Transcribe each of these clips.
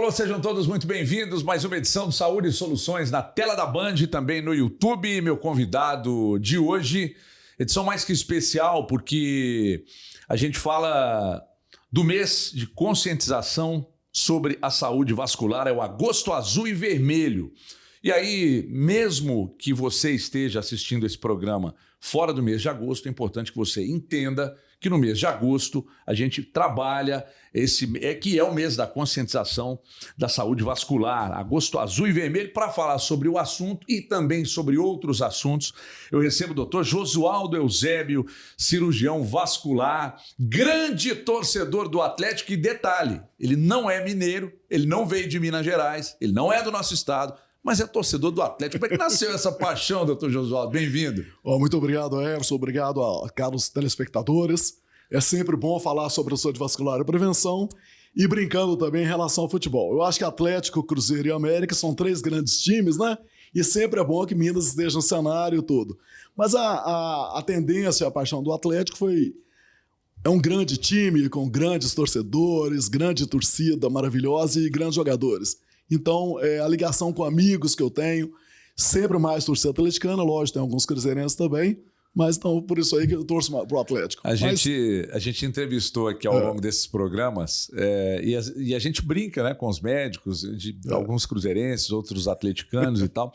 alô, sejam todos muito bem-vindos. Mais uma edição do Saúde e Soluções na tela da Band e também no YouTube. Meu convidado de hoje, edição mais que especial, porque a gente fala do mês de conscientização sobre a saúde vascular, é o Agosto Azul e Vermelho. E aí, mesmo que você esteja assistindo esse programa fora do mês de agosto, é importante que você entenda que no mês de agosto a gente trabalha que é o mês da conscientização da saúde vascular, Agosto Azul e Vermelho. Para falar sobre o assunto e também sobre outros assuntos, eu recebo o doutor Josualdo Eusébio, cirurgião vascular, grande torcedor do Atlético. E detalhe, ele não é mineiro, ele não veio de Minas Gerais, ele não é do nosso estado, mas é torcedor do Atlético. Como é que nasceu essa paixão, doutor Josualdo? Bem-vindo. Muito obrigado, Everson. Obrigado a caros telespectadores. É sempre bom falar sobre a saúde vascular e prevenção e brincando também em relação ao futebol. Eu acho que Atlético, Cruzeiro e América são três grandes times, né? E sempre é bom que Minas esteja no cenário todo. Mas a tendência, a paixão do Atlético é um grande time com grandes torcedores, grande torcida maravilhosa e grandes jogadores. Então, a ligação com amigos que eu tenho, sempre mais torcida atleticana, lógico, tem alguns cruzeirenses também, mas então por isso aí que eu torço pro Atlético. A gente entrevistou aqui ao longo desses programas e a gente brinca, né, com os médicos, alguns cruzeirenses, outros atleticanos e tal,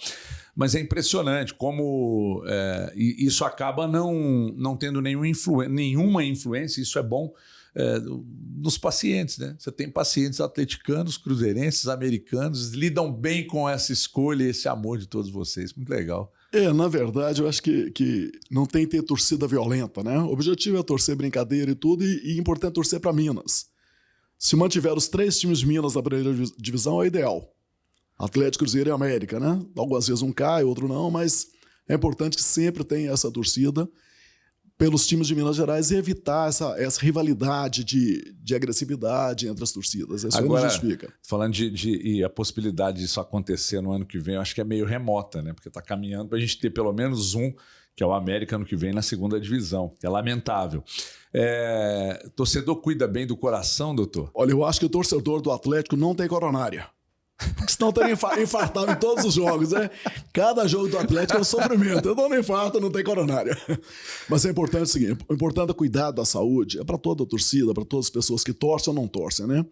mas é impressionante como isso acaba não tendo nenhuma influência, isso é bom, nos pacientes, né? Você tem pacientes atleticanos, cruzeirenses, americanos, lidam bem com essa escolha e esse amor de todos vocês. Muito legal. Na verdade, eu acho que não tem que ter torcida violenta, né? O objetivo é torcer brincadeira e tudo, e é importante torcer para Minas. Se mantiver os três times de Minas na primeira divisão, é ideal. Atlético, Cruzeiro e América, né? Algumas vezes um cai, outro não, mas é importante que sempre tenha essa torcida pelos times de Minas Gerais e evitar essa rivalidade de agressividade entre as torcidas. Isso agora não justifica. Falando e a possibilidade disso acontecer no ano que vem, eu acho que é meio remota, né? Porque está caminhando para a gente ter pelo menos um, que é o América, ano que vem na segunda divisão, que é lamentável. Torcedor cuida bem do coração, doutor? Olha, eu acho que o torcedor do Atlético não tem coronária. Porque senão teria infartado em todos os jogos, né? Cada jogo do Atlético é um sofrimento. Eu dou um infarto, não tem coronária. Mas é importante o seguinte: o importante é cuidar da saúde, é para toda a torcida, para todas as pessoas que torcem ou não torcem, né?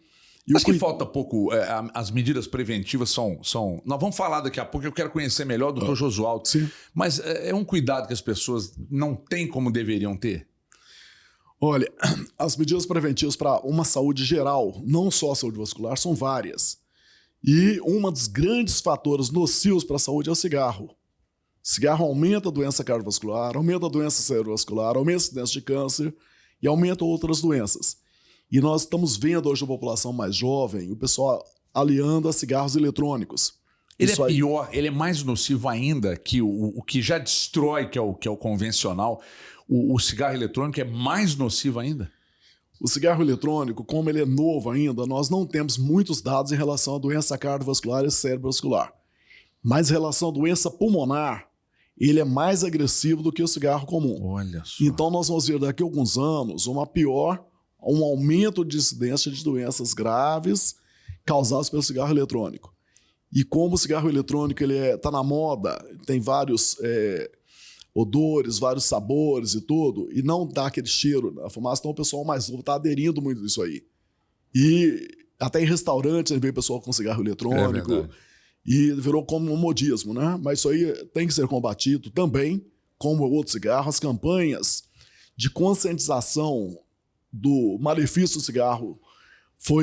Acho que falta pouco, as medidas preventivas são... Nós vamos falar daqui a pouco, eu quero conhecer melhor o doutor Josualdo. Sim. Mas é um cuidado que as pessoas não têm como deveriam ter? Olha, as medidas preventivas para uma saúde geral, não só a saúde vascular, são várias. E um dos grandes fatores nocivos para a saúde é o cigarro. O cigarro aumenta a doença cardiovascular, aumenta a doença cerebrovascular, aumenta a incidência de câncer e aumenta outras doenças. E nós estamos vendo hoje a população mais jovem, o pessoal aliando a cigarros eletrônicos. Ele é pior, ele é mais nocivo ainda que o que já destrói, que é o convencional. O cigarro eletrônico é mais nocivo ainda? O cigarro eletrônico, como ele é novo ainda, nós não temos muitos dados em relação à doença cardiovascular e cerebrovascular. Mas em relação à doença pulmonar, ele é mais agressivo do que o cigarro comum. Olha só. Então nós vamos ver daqui a alguns anos um aumento de incidência de doenças graves causadas pelo cigarro eletrônico. E como o cigarro eletrônico está na moda, tem vários odores, vários sabores e tudo, e não dá aquele cheiro na fumaça, então o pessoal mais novo está aderindo muito a isso aí. E até em restaurantes a gente vê pessoal com cigarro eletrônico, e virou como um modismo, né? Mas isso aí tem que ser combatido também, como o outro cigarro, as campanhas de conscientização do malefício do cigarro,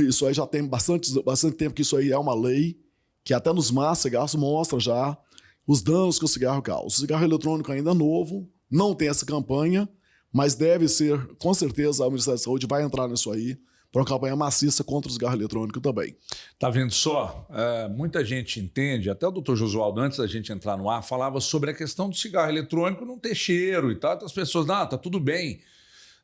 isso aí já tem bastante tempo que isso aí é uma lei, que até nos cigarros mostra já os danos que o cigarro causa. O cigarro eletrônico ainda é novo, não tem essa campanha, mas deve ser, com certeza, a Ministério da Saúde vai entrar nisso aí, para uma campanha maciça contra o cigarro eletrônico também. Tá vendo só? Muita gente entende, até o doutor Josualdo, antes da gente entrar no ar, falava sobre a questão do cigarro eletrônico não ter cheiro e tal. As pessoas, tá tudo bem.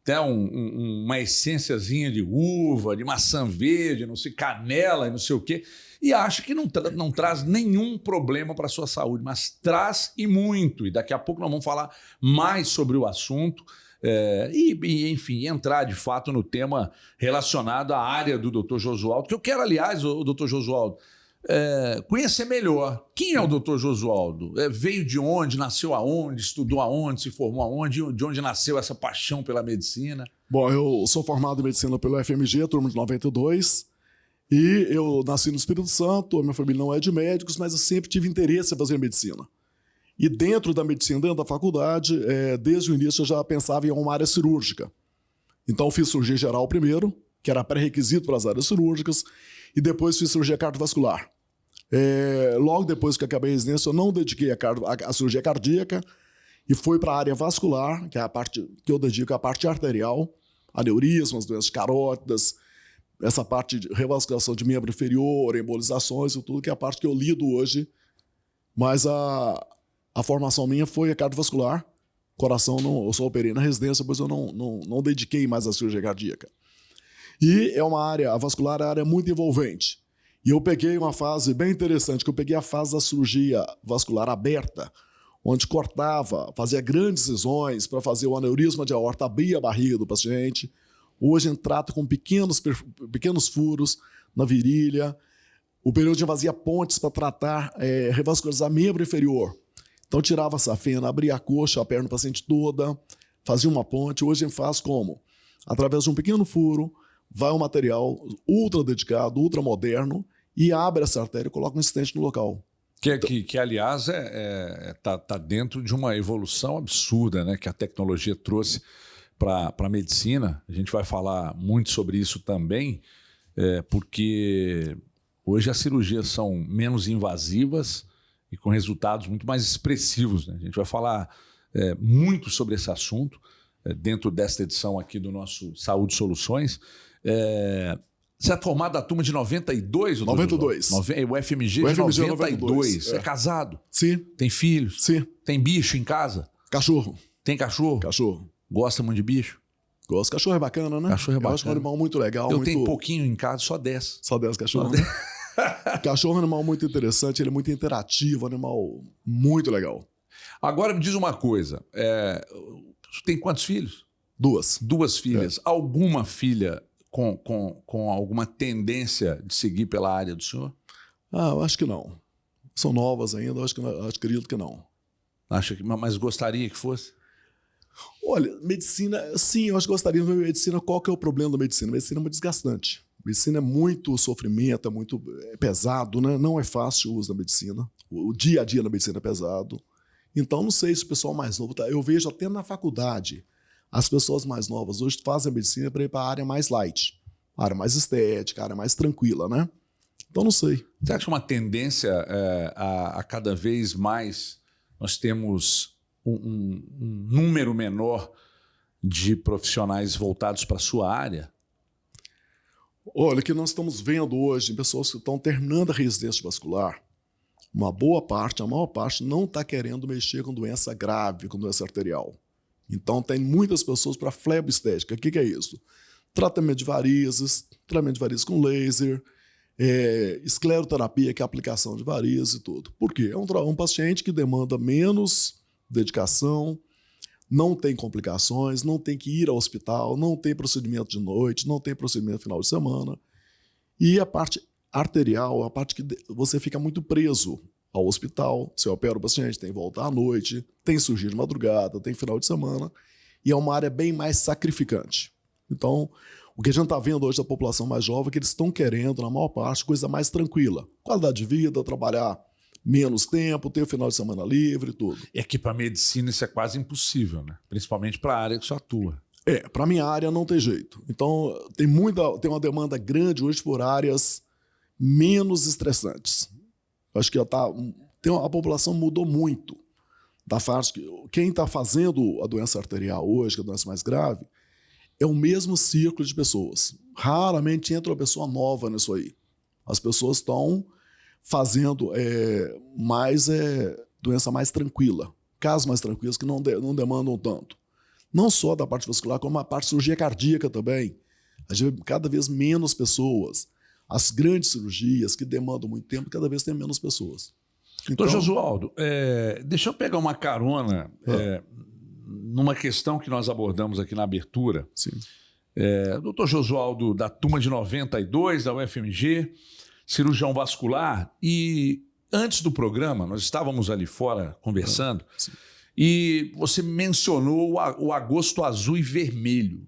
Até uma essênciazinha de uva, de maçã verde, não sei, canela e não sei o quê. E acha que não traz nenhum problema para a sua saúde, mas traz e muito. E daqui a pouco nós vamos falar mais sobre o assunto. enfim, entrar de fato no tema relacionado à área do Dr. Josualdo, que eu quero, aliás, o Dr. Josualdo, conhecer melhor. Quem é o Dr. Josualdo? Veio de onde? Nasceu aonde? Estudou aonde? Se formou aonde? De onde nasceu essa paixão pela medicina? Bom, eu sou formado em medicina pelo FMG, turma de 92, e eu nasci no Espírito Santo, a minha família não é de médicos, mas eu sempre tive interesse em fazer medicina. E dentro da medicina, dentro da faculdade, desde o início eu já pensava em uma área cirúrgica. Então eu fiz cirurgia geral primeiro, que era pré-requisito para as áreas cirúrgicas, e depois fiz cirurgia cardiovascular. Logo depois que acabei a residência, eu não dediquei a cirurgia cardíaca e fui para a área vascular, que é a parte que eu dedico à parte arterial, aneurismas, doenças carótidas, essa parte de revascularização de membro inferior, embolizações e tudo, que é a parte que eu lido hoje. Mas a formação minha foi a cardiovascular. Coração, eu só operei na residência, pois eu não dediquei mais à cirurgia cardíaca. E a vascular é uma área muito envolvente. E eu peguei uma fase bem interessante, que eu peguei a fase da cirurgia vascular aberta, onde cortava, fazia grandes cisões para fazer o aneurisma de aorta, abrir a barriga do paciente. Hoje a gente trata com pequenos furos na virilha. O período de fazia pontes para tratar, revascularizar membro inferior. Então tirava a safena, abria a coxa, a perna do paciente toda, fazia uma ponte. Hoje a gente faz como? Através de um pequeno furo, vai um material ultra dedicado, ultra moderno, e abre essa artéria e coloca um stent no local. Que aliás, tá dentro de uma evolução absurda, né, que a tecnologia trouxe para a medicina. A gente vai falar muito sobre isso também, porque hoje as cirurgias são menos invasivas e com resultados muito mais expressivos, né? A gente vai falar muito sobre esse assunto dentro desta edição aqui do nosso Saúde Soluções. Você é formado da turma de 92? 92. O FMG de 92. É casado? Sim. Tem filhos? Sim. Tem bicho em casa? Cachorro. Tem cachorro? Cachorro. Gosta muito de bicho? Gosto. Cachorro é bacana, né? Cachorro é bacana. Eu acho um animal muito legal. Eu tenho pouquinho em casa, só 10. Só 10 cachorros. Cachorro é um animal muito interessante, ele é muito interativo, um animal muito legal. Agora me diz uma coisa, tem quantos filhos? 2. 2 filhas. Alguma filha com alguma tendência de seguir pela área do senhor? Eu acho que não. São novas ainda, acho acredito que não. Mas gostaria que fosse? Olha, medicina, sim, eu acho que gostaria de medicina. Qual que é o problema da medicina? A medicina é muito desgastante. Medicina é muito sofrimento, é muito pesado, né? Não é fácil o uso da medicina. O dia a dia da medicina é pesado. Então, não sei se o pessoal mais novo... Eu vejo até na faculdade, as pessoas mais novas hoje fazem a medicina para ir para a área mais light, a área mais estética, a área mais tranquila, né? Então, não sei. Você acha uma tendência a cada vez mais nós temos um número menor de profissionais voltados para a sua área? Olha, o que nós estamos vendo hoje em pessoas que estão terminando a residência vascular, uma boa parte, a maior parte, não está querendo mexer com doença grave, com doença arterial. Então, tem muitas pessoas para fleboestética. O que é isso? Tratamento de varizes com laser, escleroterapia, que é a aplicação de varizes e tudo. Por quê? É um paciente que demanda menos dedicação, não tem complicações, não tem que ir ao hospital, não tem procedimento de noite, não tem procedimento final de semana. E a parte arterial, a parte que você fica muito preso ao hospital, você opera o paciente, tem que voltar à noite, tem cirurgia de madrugada, tem final de semana, e é uma área bem mais sacrificante. Então, o que a gente está vendo hoje da população mais jovem é que eles estão querendo, na maior parte, coisa mais tranquila. Qualidade de vida, trabalhar menos tempo, ter o final de semana livre e tudo. É que para a medicina isso é quase impossível, né? Principalmente para a área que você atua. Para a minha área não tem jeito. Então, tem uma demanda grande hoje por áreas menos estressantes. Acho que a população mudou muito da fase que quem está fazendo a doença arterial hoje, que é a doença mais grave, é o mesmo círculo de pessoas. Raramente entra uma pessoa nova nisso aí. As pessoas estão fazendo doença mais tranquila, casos mais tranquilos que não demandam tanto. Não só da parte vascular, como a parte de cirurgia cardíaca também. A gente vê cada vez menos pessoas. As grandes cirurgias que demandam muito tempo, cada vez tem menos pessoas. Então, Josualdo, deixa eu pegar uma carona numa questão que nós abordamos aqui na abertura. Sim. Dr. Josualdo, da turma de 92, da UFMG, cirurgião vascular, e antes do programa, nós estávamos ali fora conversando, e você mencionou o Agosto Azul e Vermelho,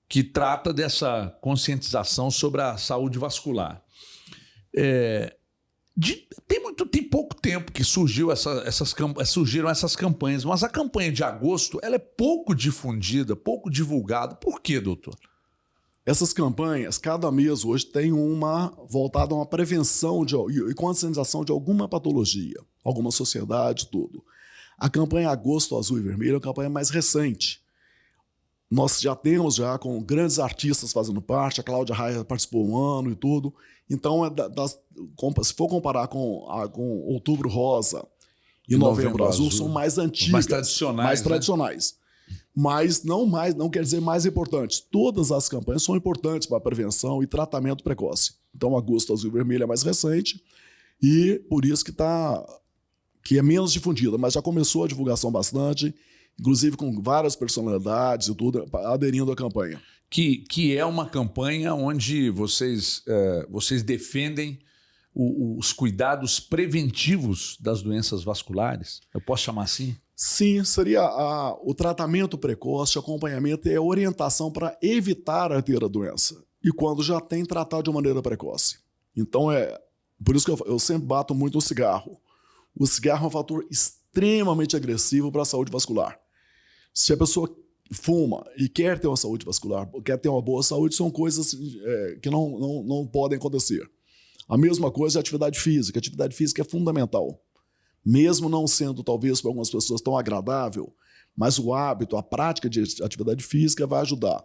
que trata dessa conscientização sobre a saúde vascular. Tem pouco tempo que surgiram essas campanhas, mas a campanha de agosto ela é pouco difundida, pouco divulgada. Por quê, doutor? Essas campanhas, cada mês hoje tem uma voltada a uma prevenção e conscientização de alguma patologia, alguma sociedade, tudo. A campanha Agosto Azul e Vermelho é uma campanha mais recente. Nós já temos com grandes artistas fazendo parte, a Cláudia Raia participou um ano e tudo. Então, se for comparar com Outubro Rosa e Novembro Azul, são mais antigas, mais tradicionais. Mas não quer dizer mais importantes. Todas as campanhas são importantes para a prevenção e tratamento precoce. Então, Agosto Azul e Vermelho é mais recente e por isso que é menos difundida, mas já começou a divulgação bastante, inclusive com várias personalidades e tudo, aderindo à campanha. Que é uma campanha onde vocês defendem os cuidados preventivos das doenças vasculares? Eu posso chamar assim? Sim, seria o tratamento precoce, acompanhamento e a orientação para evitar ter a doença. E quando já tem, tratar de uma maneira precoce. Então, por isso que eu sempre bato muito no cigarro. O cigarro é um fator extremamente agressivo para a saúde vascular. Se a pessoa fuma e quer ter uma saúde vascular, quer ter uma boa saúde, são coisas que não podem acontecer. A mesma coisa é a atividade física. A atividade física é fundamental. Mesmo não sendo, talvez, para algumas pessoas tão agradável, mas o hábito, a prática de atividade física vai ajudar.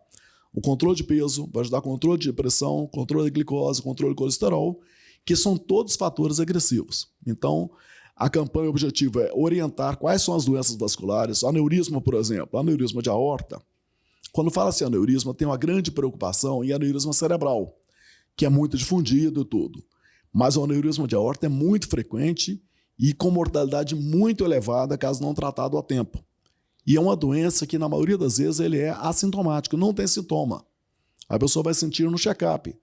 O controle de peso vai ajudar o controle de pressão, controle de glicose, controle de colesterol, que são todos fatores agressivos. Então, a campanha, o objetivo é orientar quais são as doenças vasculares. Aneurisma, por exemplo, aneurisma de aorta. Quando fala-se aneurisma, tem uma grande preocupação em aneurisma cerebral, que é muito difundido e tudo. Mas o aneurisma de aorta é muito frequente e com mortalidade muito elevada caso não tratado a tempo. E é uma doença que, na maioria das vezes, ele é assintomático, não tem sintoma. A pessoa vai sentir no check-up.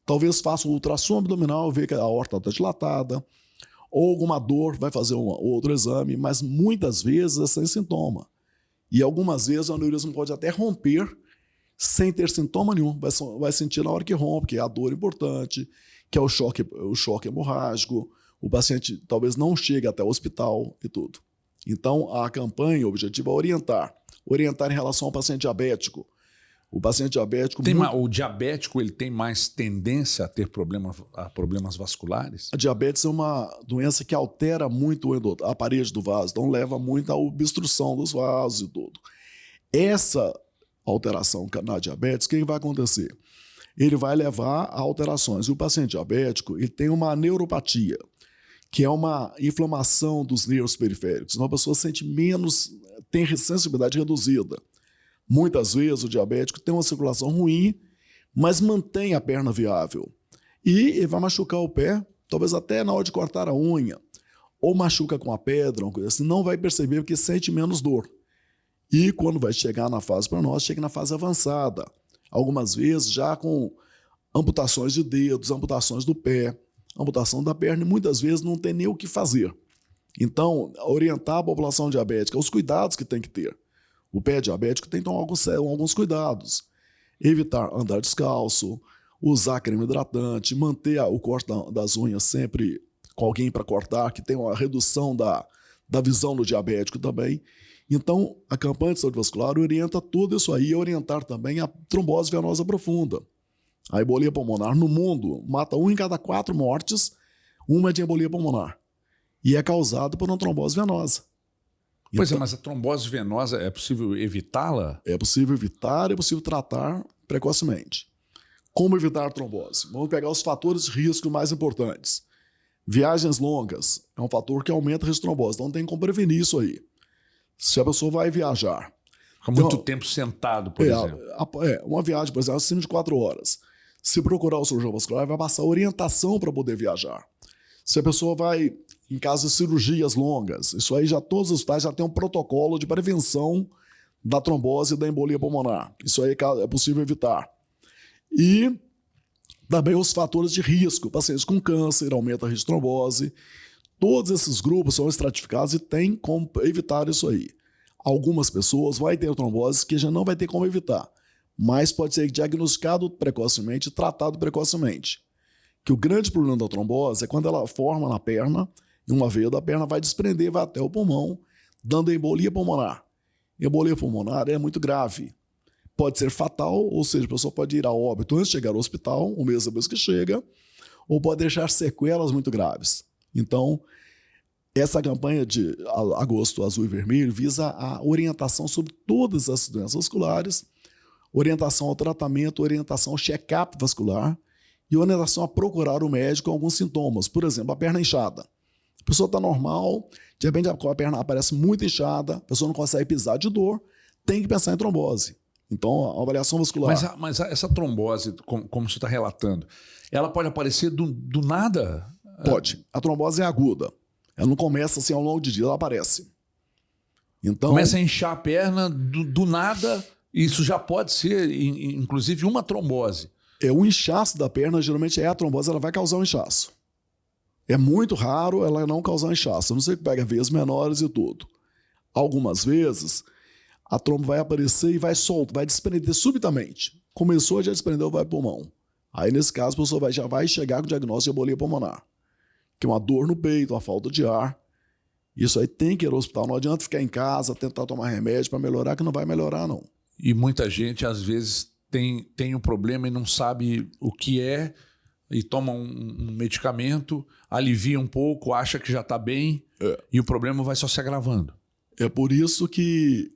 Talvez faça um ultrassom abdominal, ver que a aorta está dilatada, ou alguma dor, vai fazer outro exame, mas muitas vezes é sem sintoma. E algumas vezes o aneurisma pode até romper sem ter sintoma nenhum. Vai sentir na hora que rompe, que é a dor importante, que é o choque hemorrágico. O paciente talvez não chegue até o hospital e tudo. Então, a campanha, o objetivo é orientar em relação ao paciente diabético. O paciente diabético... O diabético ele tem mais tendência a ter problemas vasculares? A diabetes é uma doença que altera muito a parede do vaso, então leva muito à obstrução dos vasos e tudo. Essa alteração na diabetes, o que vai acontecer? Ele vai levar a alterações. E o paciente diabético ele tem uma neuropatia, que é uma inflamação dos nervos periféricos. Então a pessoa sente menos, tem sensibilidade reduzida. Muitas vezes o diabético tem uma circulação ruim, mas mantém a perna viável. E ele vai machucar o pé, talvez até na hora de cortar a unha, ou machuca com a pedra, uma coisa assim, não vai perceber porque sente menos dor. E quando vai chegar na fase para nós, chega na fase avançada. Algumas vezes já com amputações de dedos, amputações do pé, amputação da perna, e muitas vezes não tem nem o que fazer. Então, orientar a população diabética, os cuidados que tem que ter. O pé diabético tem que tomar alguns cuidados. Evitar andar descalço, usar creme hidratante, manter o corte das unhas sempre com alguém para cortar, que tem uma redução da visão do diabético também. Então, a campanha de saúde vascular orienta tudo isso aí, orientar também a trombose venosa profunda. A embolia pulmonar no mundo mata 1 em cada 4 mortes, uma é de embolia pulmonar. E é causada por uma trombose venosa. Pois então, mas a trombose venosa, é possível evitá-la? É possível evitar, é possível tratar precocemente. Como evitar a trombose? Vamos pegar os fatores de risco mais importantes. Viagens longas é um fator que aumenta o risco de trombose, então tem como prevenir isso aí. Se a pessoa vai viajar... Fica muito tempo sentado, por exemplo. Uma viagem, por exemplo, acima de 4 horas. Se procurar o cirurgião vascular, vai passar orientação para poder viajar. Se a pessoa vai em caso de cirurgias longas. Isso aí já todos os hospitais já têm um protocolo de prevenção da trombose e da embolia pulmonar. Isso aí é possível evitar. E também os fatores de risco, pacientes com câncer, aumenta a risco de trombose. Todos esses grupos são estratificados e tem como evitar isso aí. Algumas pessoas vão ter trombose que já não vai ter como evitar, mas pode ser diagnosticado precocemente e tratado precocemente. Que o grande problema da trombose é quando ela forma na perna, e uma veia da perna vai desprender, vai até o pulmão, dando embolia pulmonar. Embolia pulmonar é muito grave. Pode ser fatal, ou seja, a pessoa pode ir a óbito antes de chegar ao hospital, um mês depois que chega, ou pode deixar sequelas muito graves. Então, essa campanha de Agosto Azul e Vermelho visa a orientação sobre todas as doenças vasculares, orientação ao tratamento, orientação ao check-up vascular e orientação a procurar o médico com alguns sintomas. Por exemplo, a perna inchada. A pessoa está normal, de repente a perna aparece muito inchada, a pessoa não consegue pisar de dor, tem que pensar em trombose. Então, a avaliação vascular... Mas essa trombose, como você está relatando, ela pode aparecer do nada? Pode. A trombose é aguda. Ela não começa assim ao longo do dia, ela aparece. Então, começa a inchar a perna do nada, isso já pode ser, inclusive, uma trombose. O inchaço da perna, geralmente é a trombose, ela vai causar um inchaço. É muito raro ela não causar um inchaço, a não ser que pega vezes menores e tudo. Algumas vezes, a trombo vai aparecer e vai solto, vai desprender subitamente. Começou, já desprendeu, vai pro pulmão. Aí, nesse caso, a pessoa já vai chegar com o diagnóstico de embolia pulmonar. Que é uma dor no peito, uma falta de ar. Isso aí tem que ir ao hospital. Não adianta ficar em casa, tentar tomar remédio para melhorar, que não vai melhorar, não. E muita gente, às vezes, tem um problema e não sabe o que é, e toma um medicamento, alivia um pouco, acha que já está bem, e o problema vai só se agravando. É por isso que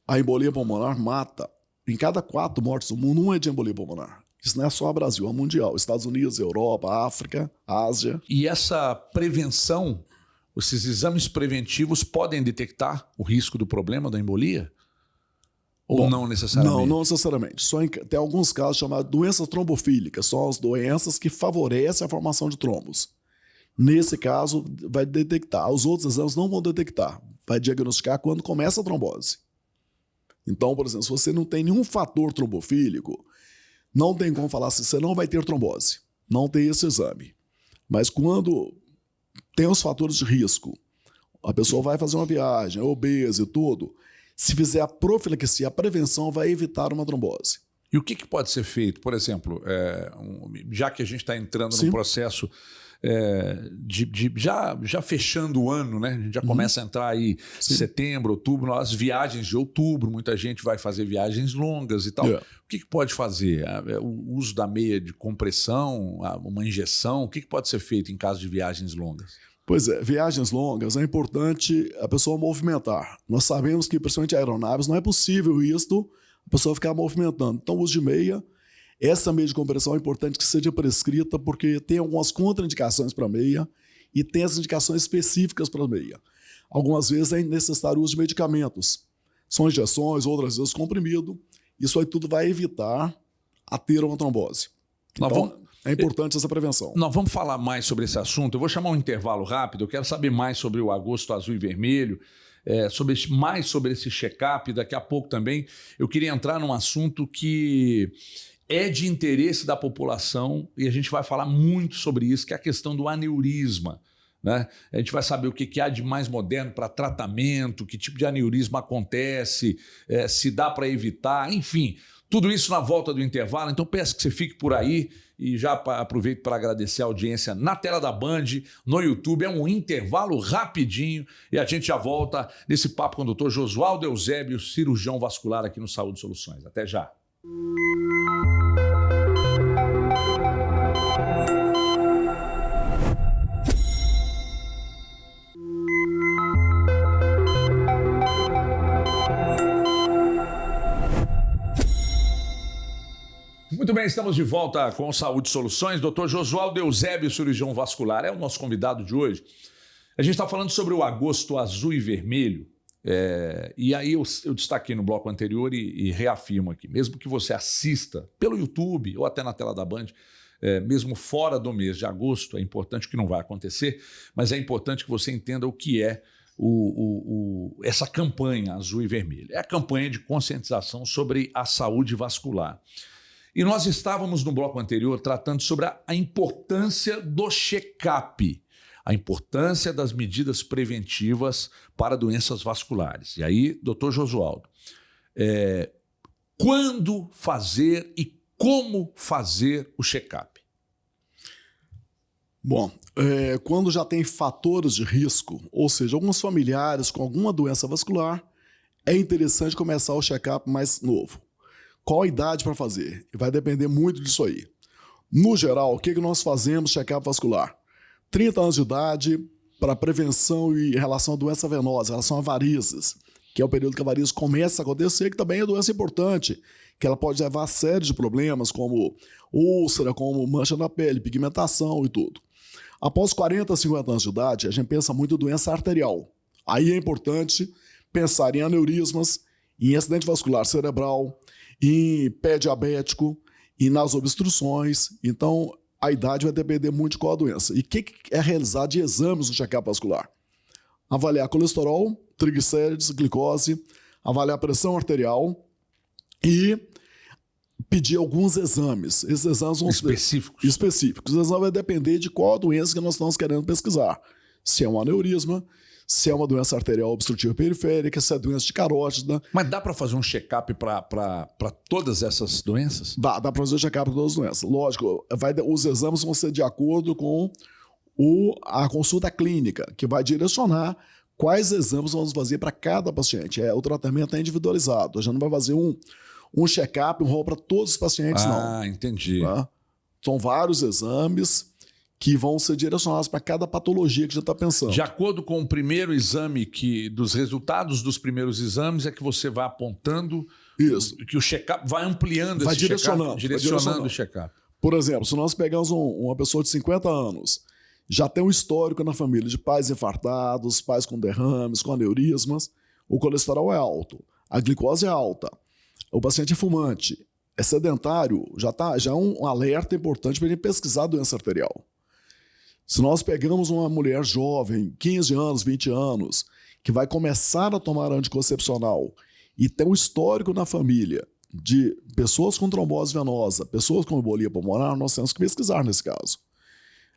a embolia pulmonar mata. Em cada 4 mortes do mundo, 1 é de embolia pulmonar. Isso não é só o Brasil, é mundial. Estados Unidos, Europa, África, Ásia. E essa prevenção, esses exames preventivos podem detectar o risco do problema da embolia? Ou não necessariamente? Não necessariamente. Tem alguns casos chamados doenças trombofílicas. São as doenças que favorecem a formação de trombos. Nesse caso, vai detectar. Os outros exames não vão detectar. Vai diagnosticar quando começa a trombose. Então, por exemplo, se você não tem nenhum fator trombofílico, não tem como falar assim, você não vai ter trombose. Não tem esse exame. Mas quando tem os fatores de risco, a pessoa vai fazer uma viagem, é obesa e tudo, se fizer a profilaxia, a prevenção vai evitar uma trombose. E o que pode ser feito? Por exemplo, já que a gente está entrando Sim. no processo já fechando o ano, né? A gente já começa a entrar aí setembro, outubro, as viagens de outubro, muita gente vai fazer viagens longas e tal. O que pode fazer? O uso da meia de compressão, uma injeção, o que pode ser feito em caso de viagens longas? Pois é, viagens longas é importante a pessoa movimentar. Nós sabemos que, principalmente aeronaves, não é possível isso, a pessoa ficar movimentando. Então, o uso de meia. Essa meia de compressão é importante que seja prescrita porque tem algumas contraindicações para a meia e tem as indicações específicas para a meia. Algumas vezes é necessário o uso de medicamentos. São injeções, outras vezes comprimido. Isso aí tudo vai evitar a ter uma trombose. Então, é importante essa prevenção. Nós vamos falar mais sobre esse assunto. Eu vou chamar um intervalo rápido. Eu quero saber mais sobre o Agosto Azul e Vermelho, mais sobre esse check-up. Daqui a pouco também eu queria entrar num assunto que é de interesse da população e a gente vai falar muito sobre isso, que é a questão do aneurisma, né? A gente vai saber o que há de mais moderno para tratamento, que tipo de aneurisma acontece, se dá para evitar, enfim, tudo isso na volta do intervalo. Então peço que você fique por aí e já aproveito para agradecer a audiência na tela da Band, no YouTube. É um intervalo rapidinho e a gente já volta nesse papo com o Dr. Josualdo Eusébio, cirurgião vascular aqui no Saúde Soluções. Até já. Muito bem, estamos de volta com Saúde Soluções. Dr. Josualdo Eusébio, cirurgião vascular, é o nosso convidado de hoje. A gente está falando sobre o Agosto Azul e Vermelho. E aí eu destaquei no bloco anterior e reafirmo aqui. Mesmo que você assista pelo YouTube ou até na tela da Band, mesmo fora do mês de agosto, é importante, que não vai acontecer, mas é importante que você entenda o que é essa campanha azul e vermelha. É a campanha de conscientização sobre a saúde vascular. E nós estávamos no bloco anterior tratando sobre a importância do check-up, a importância das medidas preventivas para doenças vasculares. E aí, doutor Josualdo, quando fazer e como fazer o check-up? Bom, quando já tem fatores de risco, ou seja, alguns familiares com alguma doença vascular, é interessante começar o check-up mais novo. Qual a idade para fazer? Vai depender muito disso aí. No geral, o que nós fazemos check-up vascular? 30 anos de idade para prevenção e em relação à doença venosa, em relação a varizes, que é o período que a varize começa a acontecer, que também é doença importante, que ela pode levar a série de problemas, como úlcera, como mancha na pele, pigmentação e tudo. Após 40, 50 anos de idade, a gente pensa muito em doença arterial. Aí é importante pensar em aneurismas, em acidente vascular cerebral, em pé diabético e nas obstruções. Então, a idade vai depender muito de qual a doença. E o que é realizado de exames no check-up vascular? Avaliar colesterol, triglicérides, glicose, avaliar a pressão arterial e pedir alguns exames. Esses exames vão específicos. Específicos. Os exames vai depender de qual a doença que nós estamos querendo pesquisar. Se é um aneurisma, se é uma doença arterial obstrutiva periférica, se é doença de carótida. Mas dá para fazer um check-up para todas essas doenças? Dá para fazer check-up para todas as doenças. Lógico, os exames vão ser de acordo com a consulta clínica, que vai direcionar quais exames vamos fazer para cada paciente. O tratamento é individualizado. A gente não vai fazer um check-up, um rol para todos os pacientes, não. Ah, entendi. Tá? São vários exames que vão ser direcionados para cada patologia que já está pensando. De acordo com o primeiro exame, dos resultados dos primeiros exames, é que você vai apontando. Isso. Que o check-up vai ampliando vai esse direcionando, check-up, direcionando o check-up. Por exemplo, se nós pegarmos uma pessoa de 50 anos, já tem um histórico na família de pais infartados, pais com derrames, com aneurismas, o colesterol é alto, a glicose é alta, o paciente é fumante, é sedentário, já é um alerta importante para ele pesquisar a doença arterial. Se nós pegamos uma mulher jovem, 15 anos, 20 anos, que vai começar a tomar anticoncepcional e tem um histórico na família de pessoas com trombose venosa, pessoas com embolia pulmonar, nós temos que pesquisar nesse caso.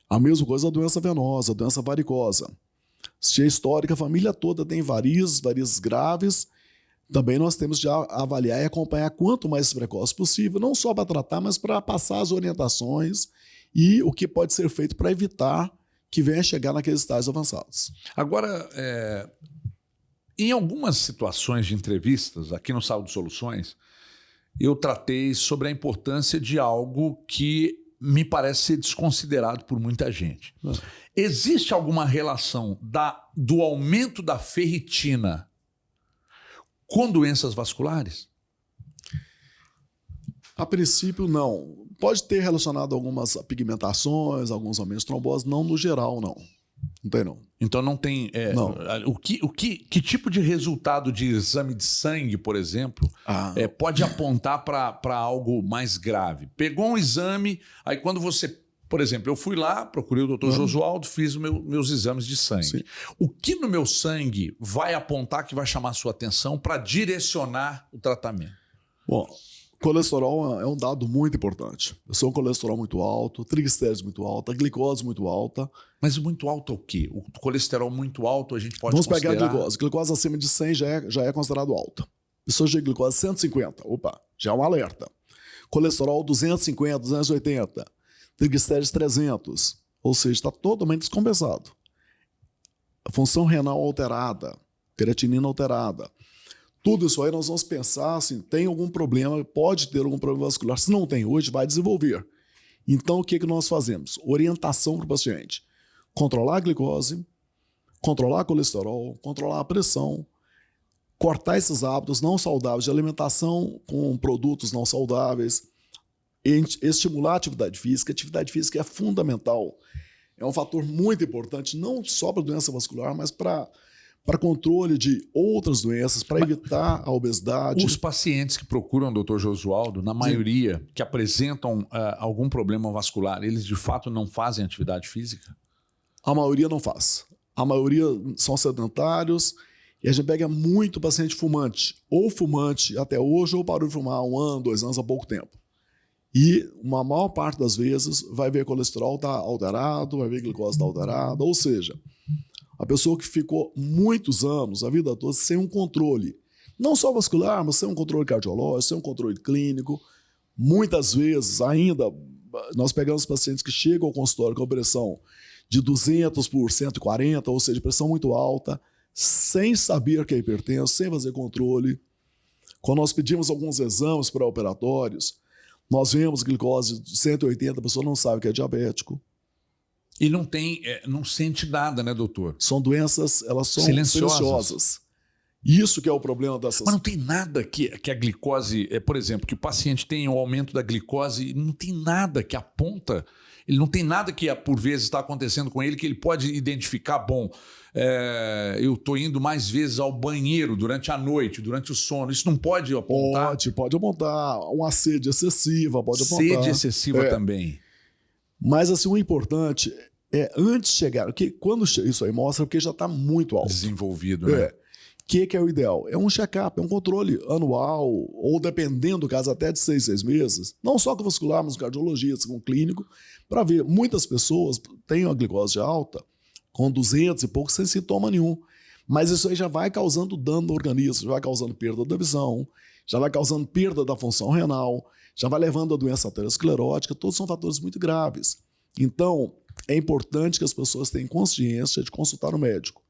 A mesma coisa a doença venosa, a doença varicosa. Se é histórica, a família toda tem varizes graves, também nós temos de avaliar e acompanhar quanto mais precoce possível, não só para tratar, mas para passar as orientações e o que pode ser feito para evitar que venha a chegar naqueles estágios avançados. Agora, em algumas situações de entrevistas, aqui no Saúde Soluções, eu tratei sobre a importância de algo que me parece ser desconsiderado por muita gente. Existe alguma relação do aumento da ferritina com doenças vasculares? A princípio, não. Pode ter relacionado algumas pigmentações, alguns aumentos de trombose, não no geral, não. Não tem, não. Então não tem... Não. Que tipo de resultado de exame de sangue, por exemplo, pode apontar para algo mais grave? Pegou um exame, aí quando você... Por exemplo, eu fui lá, procurei o doutor Josualdo, fiz meus exames de sangue. Sim. O que no meu sangue vai apontar que vai chamar a sua atenção para direcionar o tratamento? Bom, colesterol é um dado muito importante. Eu sou um colesterol muito alto, triglicérides muito alta, glicose muito alta. Mas muito alto é o quê? O colesterol muito alto a gente pode Vamos considerar... pegar a glicose. Glicose acima de 100 já é considerado alta. Pessoas de glicose 150, opa, já é um alerta. Colesterol 250, 280. Triglicérides 300, ou seja, está totalmente descompensado. A função renal alterada, creatinina alterada. Tudo isso aí nós vamos pensar assim, tem algum problema, pode ter algum problema vascular. Se não tem hoje, vai desenvolver. Então, o que nós fazemos? Orientação para o paciente. Controlar a glicose, controlar o colesterol, controlar a pressão, cortar esses hábitos não saudáveis de alimentação com produtos não saudáveis, estimular a atividade física. A atividade física é fundamental. É um fator muito importante, não só para a doença vascular, mas para para controle de outras doenças, para evitar a obesidade. Os pacientes que procuram o Dr. Josualdo, na maioria, que apresentam algum problema vascular, eles de fato não fazem atividade física? A maioria não faz. A maioria são sedentários e a gente pega muito paciente fumante. Ou fumante até hoje, ou parou de fumar há 1 ano, 2 anos, há pouco tempo. E uma maior parte das vezes vai ver colesterol está alterado, vai ver glicose está alterada, ou seja, a pessoa que ficou muitos anos, a vida toda, sem um controle, não só vascular, mas sem um controle cardiológico, sem um controle clínico. Muitas vezes ainda, nós pegamos pacientes que chegam ao consultório com pressão de 200 por 140, ou seja, pressão muito alta, sem saber que é hipertenso, sem fazer controle. Quando nós pedimos alguns exames pré-operatórios, nós vemos glicose de 180, a pessoa não sabe que é diabético. E não tem, não sente nada, né, doutor? São doenças, elas são silenciosas. Isso que é o problema dessas... Mas não tem nada que a glicose... por exemplo, que o paciente tem o aumento da glicose, não tem nada que aponta... Ele não tem nada que, por vezes, está acontecendo com ele que ele pode identificar, bom, eu estou indo mais vezes ao banheiro durante a noite, durante o sono. Isso não pode apontar? Pode apontar. Uma sede excessiva pode apontar. Sede excessiva também. Mas, assim, o importante é, antes de chegar... Porque quando isso aí mostra que já está muito alto. Desenvolvido, né? O que é o ideal? É um check-up, é um controle anual, ou dependendo do caso, até de 6 meses. Não só com vascular, mas com cardiologista, com clínico, para ver. Muitas pessoas têm uma glicose alta, com 200 e pouco, sem sintoma nenhum. Mas isso aí já vai causando dano no organismo, já vai causando perda da visão, já vai causando perda da função renal, já vai levando a doença aterosclerótica. Todos são fatores muito graves. Então, é importante que as pessoas tenham consciência de consultar o médico.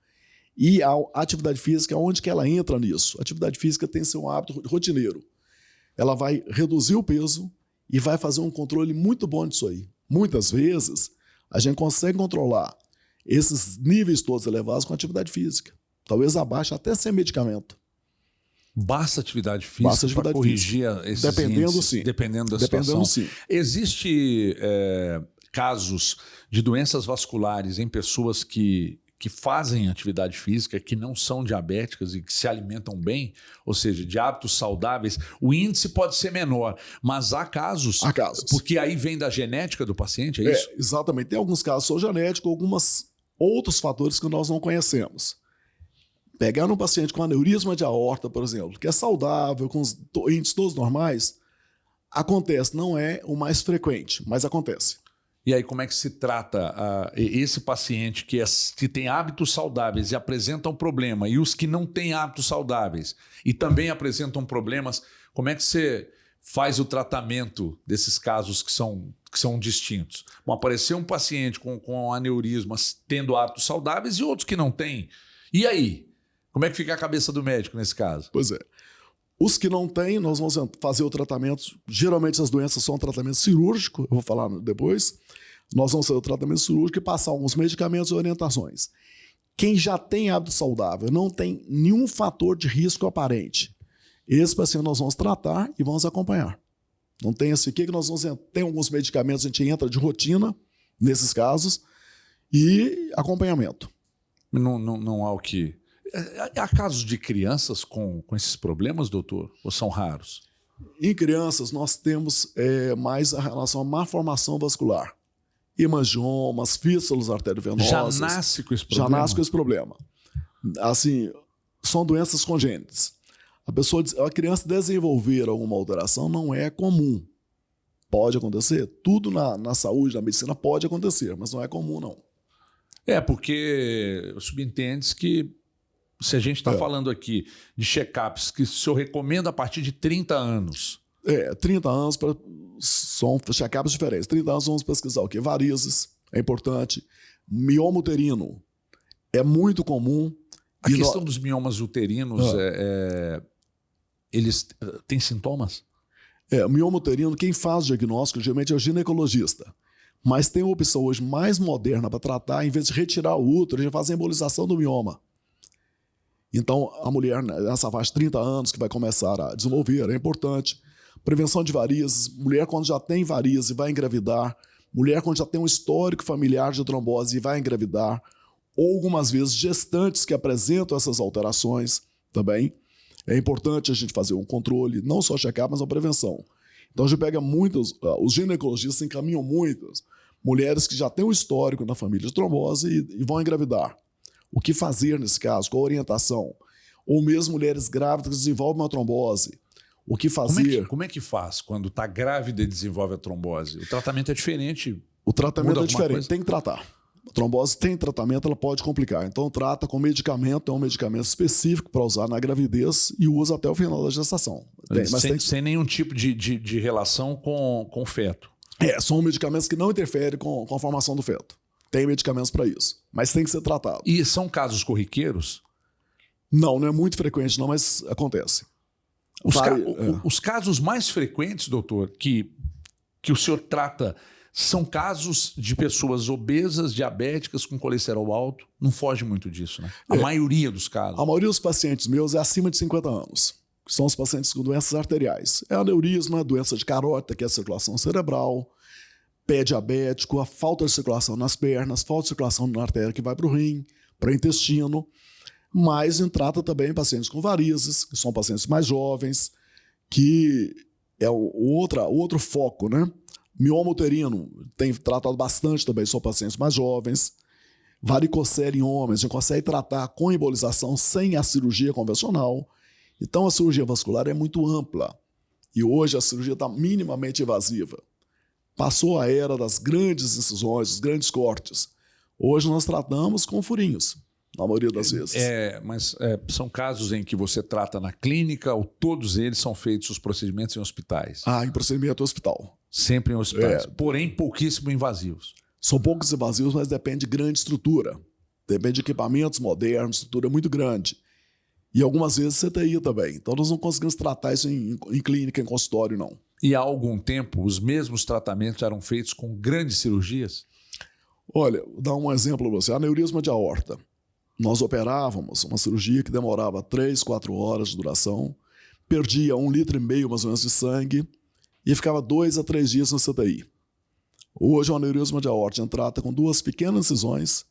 E a atividade física, onde que ela entra nisso? A atividade física tem que ser um hábito rotineiro. Ela vai reduzir o peso e vai fazer um controle muito bom disso aí. Muitas vezes, a gente consegue controlar esses níveis todos elevados com atividade física. Talvez abaixo até sem medicamento. Basta atividade física para corrigir esses dependendo, índices, sim. Dependendo da situação. Sim. Existe casos de doenças vasculares em pessoas que fazem atividade física, que não são diabéticas e que se alimentam bem, ou seja, de hábitos saudáveis, o índice pode ser menor, mas há casos. Há casos. Porque aí vem da genética do paciente, é isso? Exatamente. Tem alguns casos só genéticos, alguns outros fatores que nós não conhecemos. Pegar um paciente com aneurisma de aorta, por exemplo, que é saudável, com os índices todos normais, acontece. Não é o mais frequente, mas acontece. E aí, como é que se trata esse paciente que tem hábitos saudáveis e apresenta um problema, e os que não têm hábitos saudáveis e também apresentam problemas, como é que você faz o tratamento desses casos que são distintos? Bom, apareceu um paciente com aneurismas tendo hábitos saudáveis e outros que não têm. E aí? Como é que fica a cabeça do médico nesse caso? Pois é. Os que não têm, nós vamos fazer o tratamento. Geralmente essas doenças são um tratamento cirúrgico, eu vou falar depois. Nós vamos fazer o tratamento cirúrgico e passar alguns medicamentos e orientações. Quem já tem hábito saudável, não tem nenhum fator de risco aparente, esse paciente nós vamos tratar e vamos acompanhar. Não tem esse aqui que nós vamos... Tem alguns medicamentos, a gente entra de rotina nesses casos e acompanhamento. Não há o que... Há casos de crianças com esses problemas, doutor? Ou são raros? Em crianças, nós temos mais a relação à má formação vascular. Hemangiomas, fístulas arteriovenosas. Já nasce com esse problema? Já nasce com esse problema. Assim, são doenças congênitas. A criança desenvolver alguma alteração não é comum. Pode acontecer. Tudo na saúde, na medicina pode acontecer, mas não é comum, não. Porque subentende-se que se a gente está falando aqui de check-ups que o senhor recomenda a partir de 30 anos. 30 anos são check-ups diferentes. 30 anos vamos pesquisar o quê? Varizes, é importante. Mioma uterino, é muito comum. A questão dos miomas uterinos, eles têm sintomas? Mioma uterino, quem faz o diagnóstico geralmente é o ginecologista. Mas tem uma opção hoje mais moderna para tratar, em vez de retirar o útero, a gente faz a embolização do mioma. Então, a mulher nessa faixa de 30 anos que vai começar a desenvolver, é importante. Prevenção de varizes, mulher quando já tem varizes e vai engravidar, mulher quando já tem um histórico familiar de trombose e vai engravidar, ou algumas vezes gestantes que apresentam essas alterações também. É importante a gente fazer um controle, não só check-up, mas a prevenção. Então a gente pega muitos, os ginecologistas encaminham muitas mulheres que já têm um histórico na família de trombose e vão engravidar. O que fazer nesse caso? Qual a orientação? Ou mesmo mulheres grávidas que desenvolvem uma trombose. O que fazer? Como é que faz quando está grávida e desenvolve a trombose? O tratamento é diferente? O tratamento Muda é diferente, coisa? tem que tratar. A trombose tem tratamento, ela pode complicar. Então trata com medicamento, é um medicamento específico para usar na gravidez e usa até o final da gestação. Sem nenhum tipo de relação com o feto? São medicamentos que não interferem com a formação do feto. Tem medicamentos para isso, mas tem que ser tratado. E são casos corriqueiros? Não é muito frequente não, mas acontece. Os casos mais frequentes, doutor, que o senhor trata são casos de pessoas obesas, diabéticas, com colesterol alto. Não foge muito disso, né? A maioria dos casos. A maioria dos pacientes meus é acima de 50 anos. Que são os pacientes com doenças arteriais. É aneurisma, doença de carótida, que é a circulação cerebral, pé diabético, a falta de circulação nas pernas, falta de circulação na artéria que vai para o rim, para o intestino. Mas trata também pacientes com varizes, que são pacientes mais jovens, que é outro foco, né? Mioma uterino tem tratado bastante também, são pacientes mais jovens. Varicocele em homens, a gente consegue tratar com embolização sem a cirurgia convencional. Então a cirurgia vascular é muito ampla. E hoje a cirurgia está minimamente invasiva. Passou a era das grandes incisões, dos grandes cortes. Hoje nós tratamos com furinhos, na maioria das vezes. Mas são casos em que você trata na clínica ou todos eles são feitos os procedimentos em hospitais? Em procedimento hospital. Sempre em hospitais, porém pouquíssimo invasivos. São poucos invasivos, mas depende de grande estrutura. Depende de equipamentos modernos, estrutura muito grande. E algumas vezes CTI também. Então nós não conseguimos tratar isso em clínica, em consultório, não. E há algum tempo os mesmos tratamentos eram feitos com grandes cirurgias? Olha, vou dar um exemplo para você. Aneurisma de aorta. Nós operávamos uma cirurgia que demorava 3, 4 horas de duração, perdia 1,5 litro mais ou menos de sangue e ficava 2 a 3 dias no CTI. Hoje, o aneurisma de aorta trata com 2 pequenas incisões,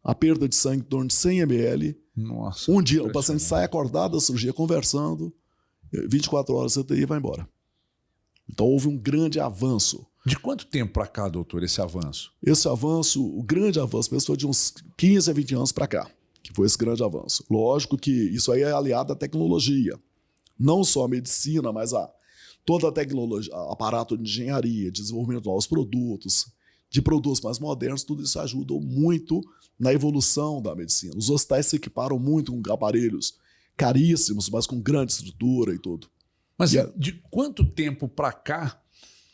a perda de sangue em torno de 100 ml. Nossa, um dia o paciente sai acordado da cirurgia conversando, 24 horas no CTI e vai embora. Então houve um grande avanço. De quanto tempo para cá, doutor, esse avanço? Esse avanço, o grande avanço mesmo foi de uns 15 a 20 anos para cá, que foi esse grande avanço. Lógico que isso aí é aliado à tecnologia. Não só a medicina, mas toda a tecnologia, aparato de engenharia, desenvolvimento de novos produtos, de produtos mais modernos, tudo isso ajuda muito na evolução da medicina. Os hospitais se equiparam muito com aparelhos caríssimos, mas com grande estrutura e tudo. Mas de quanto tempo para cá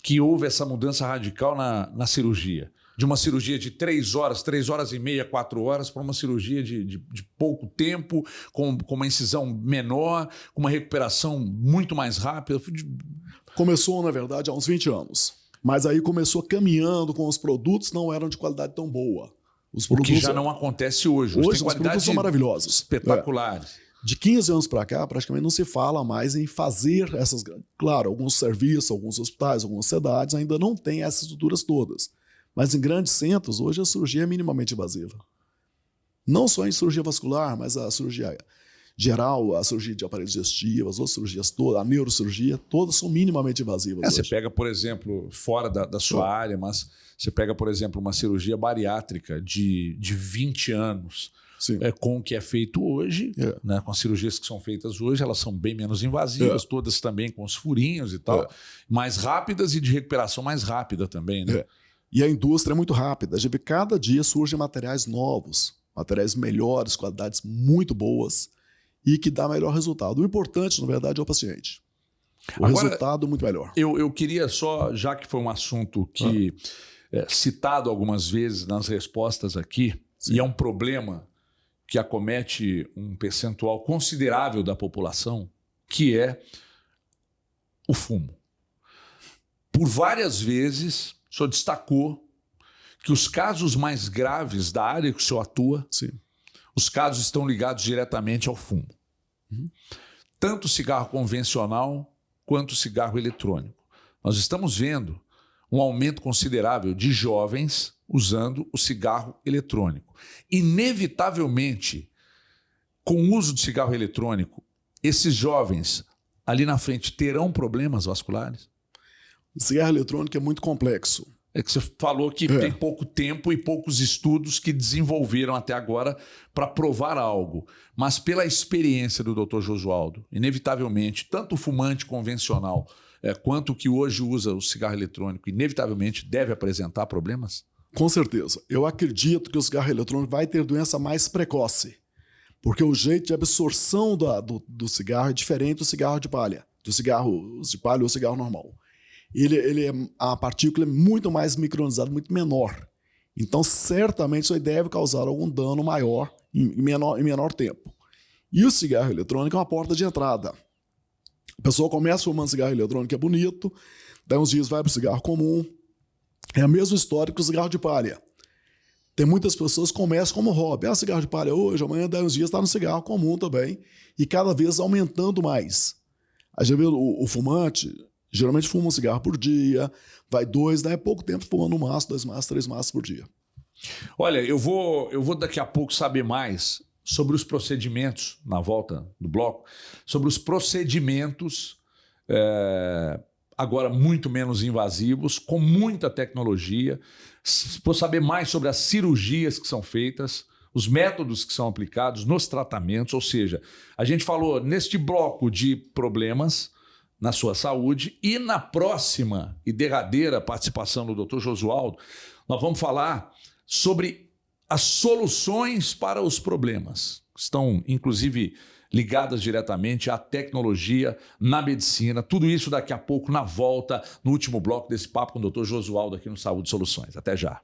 que houve essa mudança radical na cirurgia? De uma cirurgia de 3 horas, 3 horas e meia, 4 horas, para uma cirurgia de pouco tempo, com uma incisão menor, com uma recuperação muito mais rápida? Começou, na verdade, há uns 20 anos. Mas aí começou caminhando com os produtos, não eram de qualidade tão boa. O que já não acontece hoje. Hoje os produtos são maravilhosos. Espetaculares. De 15 anos para cá, praticamente não se fala mais em fazer essas... Claro, alguns serviços, alguns hospitais, algumas cidades ainda não têm essas estruturas todas. Mas em grandes centros, hoje a cirurgia é minimamente invasiva. Não só em cirurgia vascular, mas a cirurgia geral, a cirurgia de aparelhos digestivos, as outras cirurgias todas, a neurocirurgia, todas são minimamente invasivas hoje. Você pega, por exemplo, fora da sua área, mas você pega, por exemplo, uma cirurgia bariátrica de 20 anos, com o que é feito hoje, né, com as cirurgias que são feitas hoje, elas são bem menos invasivas, todas também com os furinhos e tal, mais rápidas e de recuperação mais rápida também, né? E a indústria é muito rápida. A gente vê cada dia surgem materiais novos, materiais melhores, qualidades muito boas e que dá melhor resultado. O importante, na verdade, é o paciente. Resultado muito melhor. Eu queria só, já que foi um assunto que citado algumas vezes nas respostas aqui, e é um problema que acomete um percentual considerável da população, que é o fumo. Por várias vezes, o senhor destacou que os casos mais graves da área que o senhor atua, os casos estão ligados diretamente ao fumo. Tanto o cigarro convencional quanto o cigarro eletrônico. Nós estamos vendo um aumento considerável de jovens usando o cigarro eletrônico. Inevitavelmente, com o uso do cigarro eletrônico, esses jovens ali na frente terão problemas vasculares? O cigarro eletrônico é muito complexo. É que você falou que tem pouco tempo e poucos estudos que desenvolveram até agora para provar algo. Mas pela experiência do Dr. Josualdo, inevitavelmente, tanto o fumante convencional quanto o que hoje usa o cigarro eletrônico, inevitavelmente deve apresentar problemas? Com certeza. Eu acredito que o cigarro eletrônico vai ter doença mais precoce, porque o jeito de absorção do cigarro é diferente do cigarro de palha, ou cigarro normal. A partícula é muito mais micronizada, muito menor. Então, certamente, isso aí deve causar algum dano maior em menor tempo. E o cigarro eletrônico é uma porta de entrada. A pessoa começa fumando cigarro eletrônico, é bonito, daí uns dias vai para o cigarro comum. É a mesma história que o cigarro de palha. Tem muitas pessoas que começam como hobby. Cigarro de palha hoje, amanhã, daí uns dias está no cigarro comum também. E cada vez aumentando mais. A gente vê o fumante... Geralmente fuma um cigarro por dia, vai 2, daí a pouco tempo fumando 1 maço, 2 maços, 3 maços por dia. Olha, eu vou daqui a pouco saber mais sobre os procedimentos, na volta do bloco, sobre os procedimentos agora muito menos invasivos, com muita tecnologia. Vou saber mais sobre as cirurgias que são feitas, os métodos que são aplicados nos tratamentos, ou seja, a gente falou neste bloco de problemas na sua saúde, e na próxima e derradeira participação do Dr. Josualdo, nós vamos falar sobre as soluções para os problemas, que estão inclusive ligadas diretamente à tecnologia, na medicina, tudo isso daqui a pouco na volta, no último bloco desse papo com o Dr. Josualdo aqui no Saúde Soluções. Até já.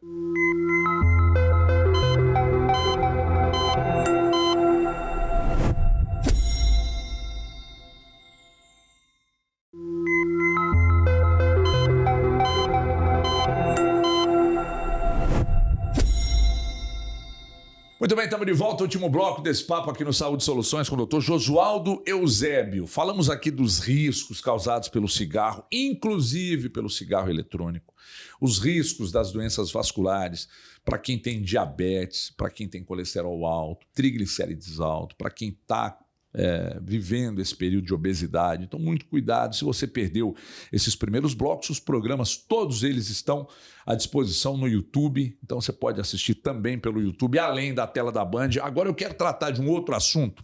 Muito bem, estamos de volta ao último bloco desse papo aqui no Saúde Soluções com o Dr. Josualdo Eusébio. Falamos aqui dos riscos causados pelo cigarro, inclusive pelo cigarro eletrônico. Os riscos das doenças vasculares para quem tem diabetes, para quem tem colesterol alto, triglicérides alto, para quem está vivendo esse período de obesidade. Então, muito cuidado. Se você perdeu esses primeiros blocos, os programas, todos eles estão à disposição no YouTube. Então, você pode assistir também pelo YouTube, além da tela da Band. Agora, eu quero tratar de um outro assunto,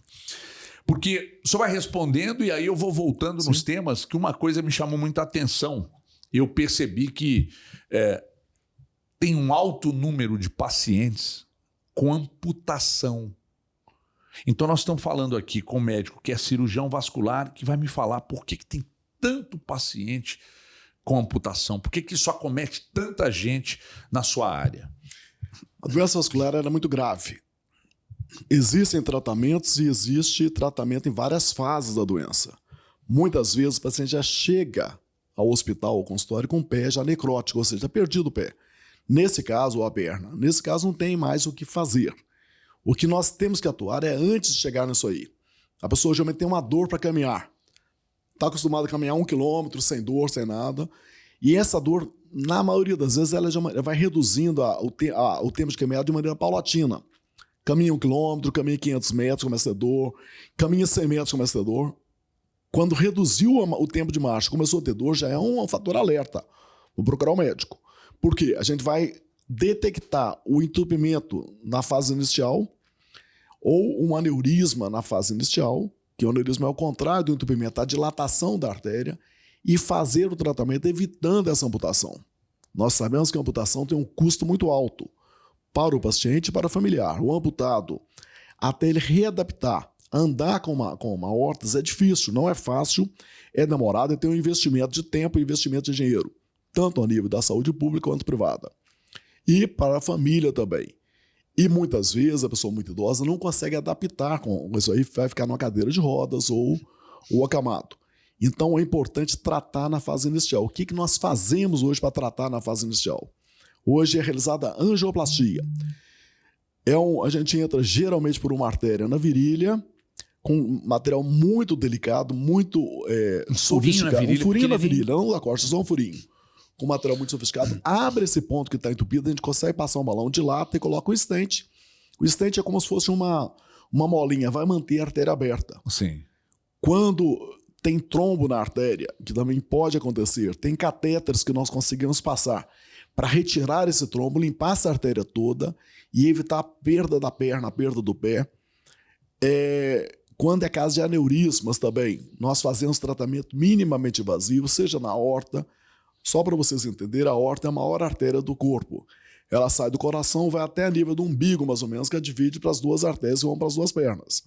porque o senhor vai respondendo e aí eu vou voltando nos temas, que uma coisa me chamou muita atenção. Eu percebi que tem um alto número de pacientes com amputação. Então, nós estamos falando aqui com um médico que é cirurgião vascular, que vai me falar por que tem tanto paciente com amputação, por que isso acomete tanta gente na sua área. A doença vascular era muito grave. Existem tratamentos e existe tratamento em várias fases da doença. Muitas vezes o paciente já chega ao hospital ou consultório com o pé já necrótico, ou seja, já perdido o pé. Nesse caso, ou a perna. Nesse caso, não tem mais o que fazer. O que nós temos que atuar é antes de chegar nisso aí. A pessoa geralmente tem uma dor para caminhar. Está acostumada a caminhar 1 quilômetro sem dor, sem nada. E essa dor, na maioria das vezes, ela já vai reduzindo o tempo de caminhada de maneira paulatina. Caminha 1 quilômetro, caminha 500 metros, começa a ter dor. Caminha 100 metros, começa a ter dor. Quando reduziu o tempo de marcha, começou a ter dor, já é um fator alerta. Vou procurar o médico. Por quê? A gente vai detectar o entupimento na fase inicial ou um aneurisma na fase inicial, que o aneurisma é o contrário do entupimento, a dilatação da artéria, e fazer o tratamento evitando essa amputação. Nós sabemos que a amputação tem um custo muito alto para o paciente e para o familiar. O amputado, até ele readaptar, andar com uma órtese é difícil, não é fácil, é demorado e tem um investimento de tempo e investimento de dinheiro, tanto a nível da saúde pública quanto privada. E para a família também. E muitas vezes a pessoa muito idosa não consegue adaptar com isso aí, vai ficar numa cadeira de rodas ou acamado. Então é importante tratar na fase inicial. O que nós fazemos hoje para tratar na fase inicial? Hoje é realizada a angioplastia. A gente entra geralmente por uma artéria na virilha, com material muito delicado, muito sofisticado. Um furinho na virilha, não da costa, só um furinho. com material muito sofisticado, abre esse ponto que está entupido, a gente consegue passar um balão, dilata e coloca um stent. O stent é como se fosse uma molinha, vai manter a artéria aberta. Sim. Quando tem trombo na artéria, que também pode acontecer, tem catéteres que nós conseguimos passar para retirar esse trombo, limpar essa artéria toda e evitar a perda da perna, a perda do pé. Quando é caso de aneurismas também, nós fazemos tratamento minimamente invasivo, seja na aorta. Só para vocês entenderem, a aorta é a maior artéria do corpo. Ela sai do coração, vai até a nível do umbigo, mais ou menos, que divide para as duas artérias e vão para as duas pernas.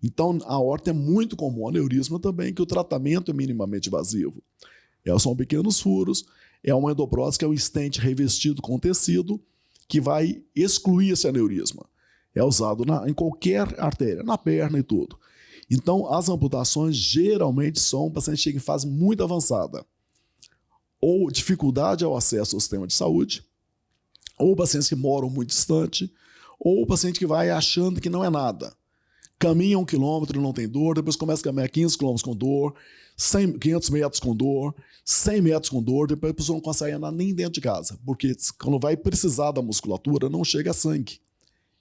Então, a aorta é muito comum, aneurisma também, que o tratamento é minimamente invasivo. São pequenos furos, é uma endoprótese, que é um stent revestido com tecido, que vai excluir esse aneurisma. É usado em qualquer artéria, na perna e tudo. Então, as amputações geralmente são pacientes que chegam em fase muito avançada. Ou dificuldade ao acesso ao sistema de saúde, ou pacientes que moram muito distante, ou o paciente que vai achando que não é nada. Caminha 1 quilômetro e não tem dor, depois começa a caminhar 15 quilômetros com dor, 500 metros com dor, 100 metros com dor, depois a pessoa não consegue andar nem dentro de casa, porque quando vai precisar da musculatura, não chega sangue.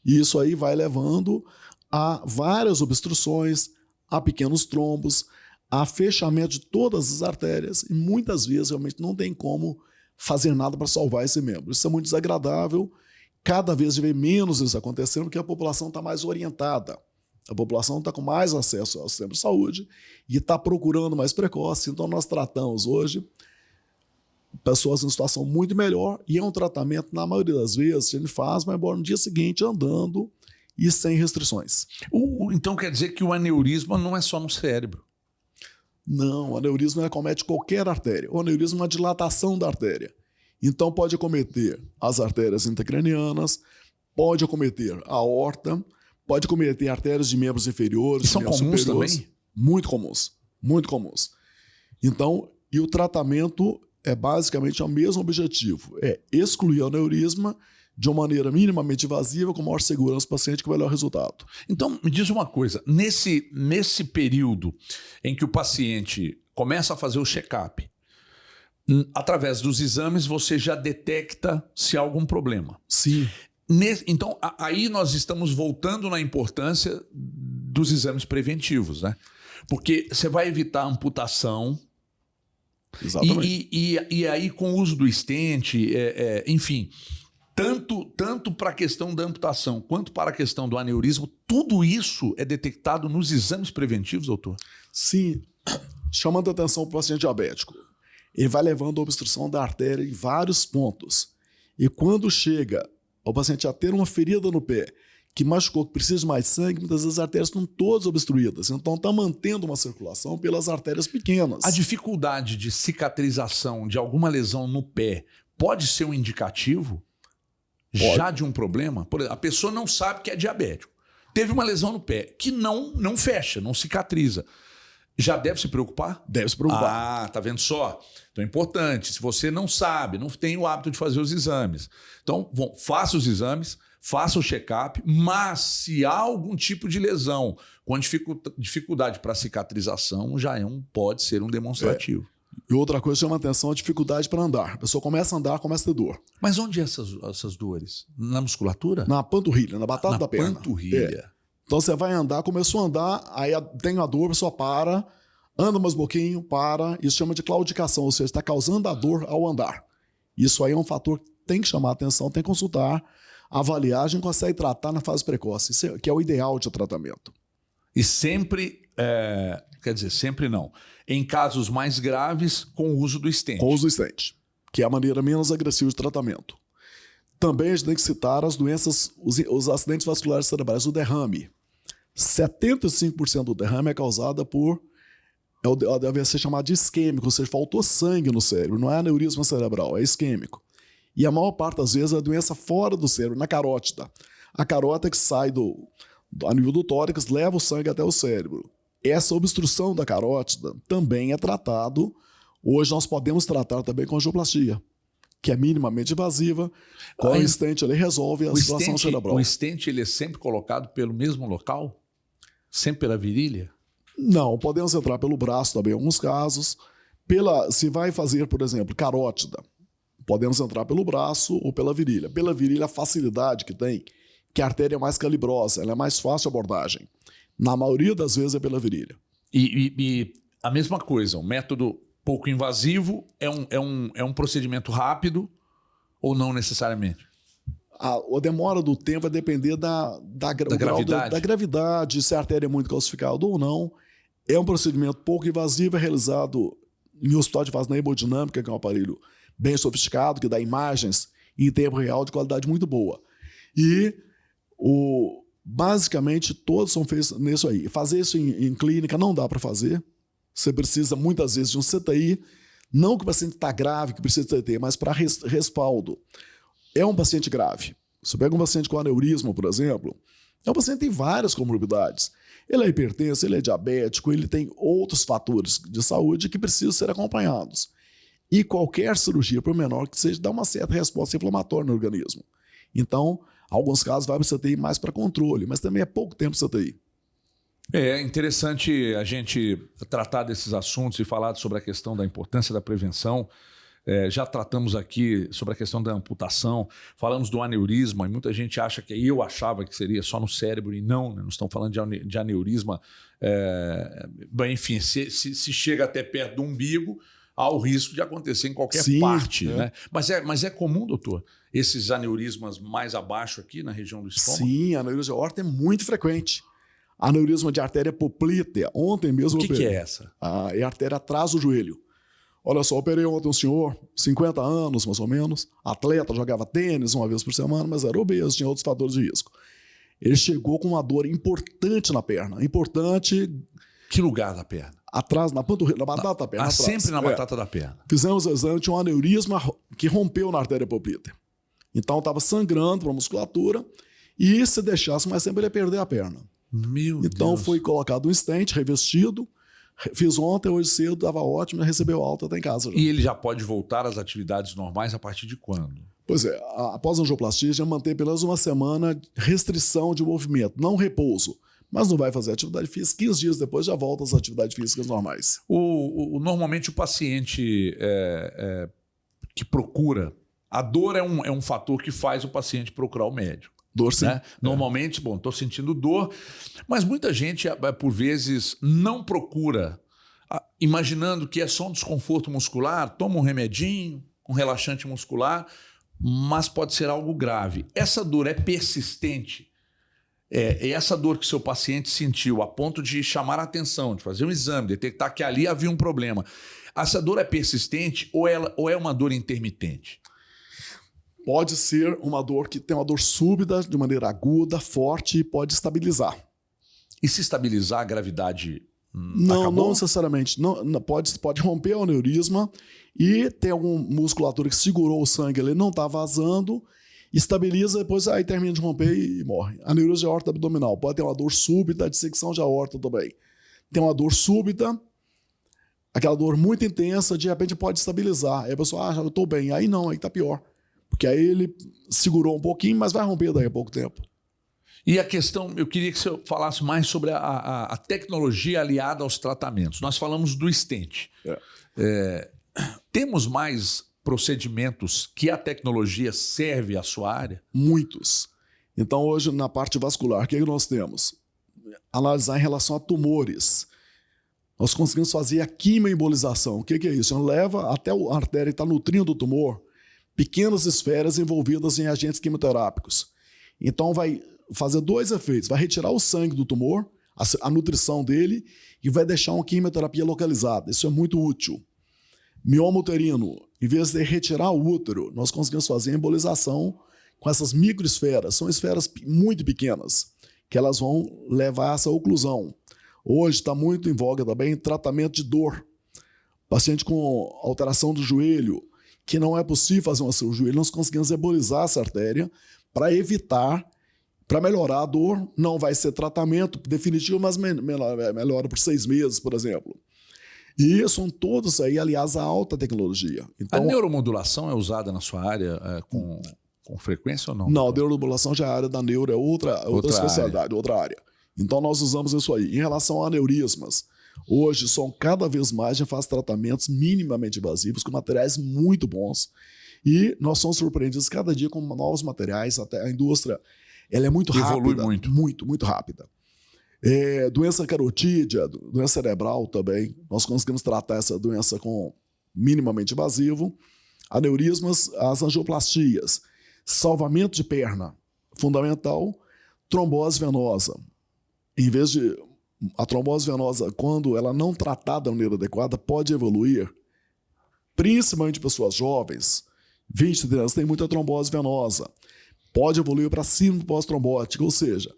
E isso aí vai levando a várias obstruções, a pequenos trombos, a fechamento de todas as artérias, e muitas vezes realmente não tem como fazer nada para salvar esse membro. Isso é muito desagradável, cada vez vê menos isso acontecendo, porque a população está mais orientada. A população está com mais acesso ao sistema de saúde e está procurando mais precoce. Então, nós tratamos hoje pessoas em situação muito melhor e é um tratamento, na maioria das vezes, que a gente faz, vai embora no dia seguinte andando e sem restrições. Então quer dizer que o aneurisma não é só no cérebro? Não, o aneurisma acomete qualquer artéria. O aneurisma é uma dilatação da artéria. Então, pode acometer as artérias intracranianas, pode acometer a aorta, pode cometer artérias de membros inferiores. São comuns também? Muito comuns, muito comuns. Então, e o tratamento é basicamente o mesmo objetivo, é excluir o aneurisma de uma maneira minimamente invasiva, com maior segurança do paciente, com o melhor resultado. Então, me diz uma coisa, nesse período em que o paciente começa a fazer o check-up, através dos exames você já detecta se há algum problema. Sim. Então, aí nós estamos voltando na importância dos exames preventivos, né? Porque você vai evitar a amputação. Exatamente. E aí, com o uso do stent, enfim, tanto para a questão da amputação quanto para a questão do aneurisma, tudo isso é detectado nos exames preventivos, doutor? Sim. Chamando a atenção para o paciente diabético. Ele vai levando a obstrução da artéria em vários pontos. E quando chega o paciente a ter uma ferida no pé que machucou, que precisa de mais sangue, muitas vezes as artérias estão todas obstruídas. Então, está mantendo uma circulação pelas artérias pequenas. A dificuldade de cicatrização de alguma lesão no pé pode ser um indicativo já de um problema? Por exemplo, a pessoa não sabe que é diabético. Teve uma lesão no pé que não fecha, não cicatriza. Já deve se preocupar? Deve se preocupar. Ah, tá vendo só? Então é importante. Se você não sabe, não tem o hábito de fazer os exames. Então, faça os exames, faça o check-up, mas se há algum tipo de lesão com dificuldade para cicatrização, pode ser um demonstrativo. E outra coisa que chama atenção é a dificuldade para andar. A pessoa começa a andar, começa a ter dor. Mas onde é essas dores? Na musculatura? Na panturrilha, na batata da perna. Na panturrilha. Então você vai andar, começou a andar, aí tem a dor, a pessoa para, anda mais um pouquinho, para. Isso chama de claudicação, ou seja, está causando a dor ao andar. Isso aí é um fator que tem que chamar a atenção, tem que consultar, avaliar, a gente consegue tratar na fase precoce, isso que é o ideal de tratamento. E sempre, quer dizer, sempre não, em casos mais graves, com o uso do stent. Com o uso do stent, que é a maneira menos agressiva de tratamento. Também a gente tem que citar as doenças, os acidentes vasculares cerebrais, o derrame. 75% do derrame é causada por deve ser chamado de isquêmico, ou seja, faltou sangue no cérebro, não é aneurisma cerebral, é isquêmico. E a maior parte das vezes é a doença fora do cérebro, na carótida. A carótida que sai a nível do tórax leva o sangue até o cérebro. Essa obstrução da carótida também é tratado. Hoje nós podemos tratar também com angioplastia, que é minimamente invasiva. Com o stent ele resolve a situação cerebral. O stent ele é sempre colocado pelo mesmo local? Sempre pela virilha? Não, podemos entrar pelo braço também em alguns casos. Se vai fazer, por exemplo, carótida, Podemos entrar pelo braço ou pela virilha. Pela virilha, a facilidade que tem, que a artéria é mais calibrosa, ela é mais fácil a abordagem. Na maioria das vezes é pela virilha. E a mesma coisa, um método pouco invasivo é um procedimento rápido ou não necessariamente? A demora do tempo vai depender da gravidade. Da gravidade, se a artéria é muito calcificada ou não. É um procedimento pouco invasivo, é realizado em hospital de fase na hemodinâmica, que é um aparelho bem sofisticado, que dá imagens em tempo real de qualidade muito boa. E basicamente todos são feitos nisso aí. Fazer isso em clínica não dá para fazer. Você precisa muitas vezes de um CTI, não que o paciente está grave, que precisa de CTI, mas para respaldo. É um paciente grave. Você pega um paciente com aneurisma, por exemplo, é um paciente que tem várias comorbidades. Ele é hipertenso, ele é diabético, ele tem outros fatores de saúde que precisam ser acompanhados. E qualquer cirurgia, por menor que seja, dá uma certa resposta inflamatória no organismo. Então, em alguns casos vai para o CTI mais para controle, mas também é pouco tempo CTI. É interessante a gente tratar desses assuntos e falar sobre a questão da importância da prevenção. Já tratamos aqui sobre a questão da amputação, falamos do aneurisma, e muita gente acha que eu achava que seria só no cérebro, e não, né? Nós estamos falando de aneurisma. Bem, enfim, se chega até perto do umbigo, há o risco de acontecer em qualquer parte. Né? Mas é comum, doutor, esses aneurismas mais abaixo aqui na região do estômago? Sim, a aneurisma de aorta é muito frequente. Aneurisma de artéria poplítea, ontem mesmo... O que é essa? É a artéria atrás do joelho. Olha só, operei ontem um senhor, 50 anos mais ou menos, atleta, jogava tênis uma vez por semana, mas era obeso, tinha outros fatores de risco. Ele chegou com uma dor importante na perna, importante... Que lugar da perna? Atrás, na panturrilha, na batata da perna. Sempre na batata da perna. Fizemos o exame, tinha um aneurisma que rompeu na artéria poplítea. Então estava sangrando para a musculatura e se deixasse mais tempo ele ia perder a perna. Então Deus. foi colocado um stent revestido. Fiz ontem, hoje cedo, estava ótimo, recebeu alta, está em casa já. E ele já pode voltar às atividades normais a partir de quando? Pois é, após a angioplastia já mantém pelo menos uma semana restrição de movimento, não repouso. Mas não vai fazer atividade física, 15 dias depois já volta às atividades físicas normais. Normalmente o paciente que procura, a dor é um fator que faz o paciente procurar o médico. Dor, sim. Né? Normalmente, estou sentindo dor, mas muita gente, por vezes, não procura, imaginando que é só um desconforto muscular, toma um remedinho, um relaxante muscular, mas pode ser algo grave. Essa dor é persistente? É essa dor que seu paciente sentiu a ponto de chamar a atenção, de fazer um exame, detectar que ali havia um problema. Essa dor é persistente ou é uma dor intermitente? Pode ser uma dor que tem uma dor súbita, de maneira aguda, forte, e pode estabilizar. E se estabilizar, a gravidade não necessariamente. Não, pode romper o aneurisma e tem alguma musculatura que segurou o sangue, ele não está vazando, estabiliza, depois aí termina de romper e morre. Aneurisma de aorta abdominal pode ter uma dor súbita, dissecção de aorta também. Tem uma dor súbita, aquela dor muito intensa, de repente pode estabilizar. Aí a pessoa, já eu estou bem. Aí não, aí está pior. Porque aí ele segurou um pouquinho, mas vai romper daqui a pouco tempo. E a questão, eu queria que você falasse mais sobre a tecnologia aliada aos tratamentos. Nós falamos do stent. Temos mais procedimentos que a tecnologia serve à sua área? Muitos. Então hoje na parte vascular, o que nós temos? Analisar em relação a tumores. Nós conseguimos fazer a quimioembolização. O que é isso? Leva até a artéria que está nutrindo o tumor pequenas esferas envolvidas em agentes quimioterápicos. Então vai fazer dois efeitos. Vai retirar o sangue do tumor, a nutrição dele, e vai deixar uma quimioterapia localizada. Isso é muito útil. Mioma uterino, em vez de retirar o útero, nós conseguimos fazer a embolização com essas microesferas. São esferas muito pequenas, que elas vão levar a essa oclusão. Hoje está muito em voga também tratamento de dor. Paciente com alteração do joelho, que não é possível fazer uma cirurgia, nós conseguimos embolizar essa artéria para evitar, para melhorar a dor. Não vai ser tratamento definitivo, mas melhora por 6 meses, por exemplo. E são todos aí, aliás, a alta tecnologia. Então, a neuromodulação é usada na sua área com frequência ou não? Não, a neuromodulação já é a área da neuro, é outra especialidade, outra área. Então nós usamos isso aí. Em relação a aneurismas, hoje são cada vez mais, já faz tratamentos minimamente invasivos com materiais muito bons E nós somos surpreendidos cada dia com novos materiais. Até a indústria ela é muito rápida. Evolui muito. Muito rápida. Doença carotídea, doença cerebral também. Nós conseguimos tratar essa doença com minimamente invasivo. Aneurismas, as angioplastias. Salvamento de perna, fundamental. Trombose venosa. Em vez de... A trombose venosa, quando ela não tratada da maneira adequada, pode evoluir, principalmente pessoas jovens, 20, 30 anos, tem muita trombose venosa. Pode evoluir para síndrome pós-trombótica, ou seja,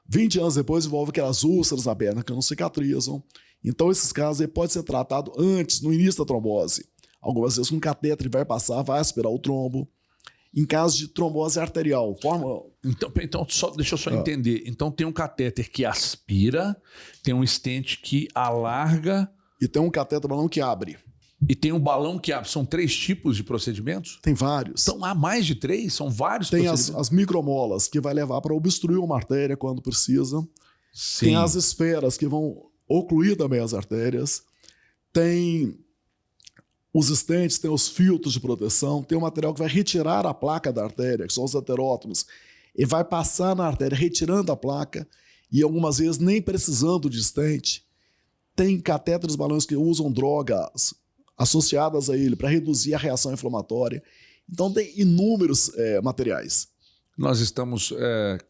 20 anos depois envolve aquelas úlceras na perna que não cicatrizam. Então, esses casos aí pode ser tratado antes, no início da trombose. Algumas vezes com catéter vai passar, vai aspirar o trombo. Em caso de trombose arterial, Então deixa eu só entender. Então tem um catéter que aspira, tem um stent que alarga... E tem um catéter balão que abre. E tem um balão que abre. São 3 tipos de procedimentos? Tem vários. Então há mais de 3? São vários tem procedimentos? As micromolas, que vai levar para obstruir uma artéria quando precisa. Sim. Tem as esferas, que vão ocluir também as artérias. Tem... Os stents, tem os filtros de proteção, tem o material que vai retirar a placa da artéria, que são os heterótomos, e vai passar na artéria retirando a placa, e algumas vezes nem precisando de stent. Tem catéteres balões que usam drogas associadas a ele para reduzir a reação inflamatória. Então tem inúmeros materiais. Nós estamos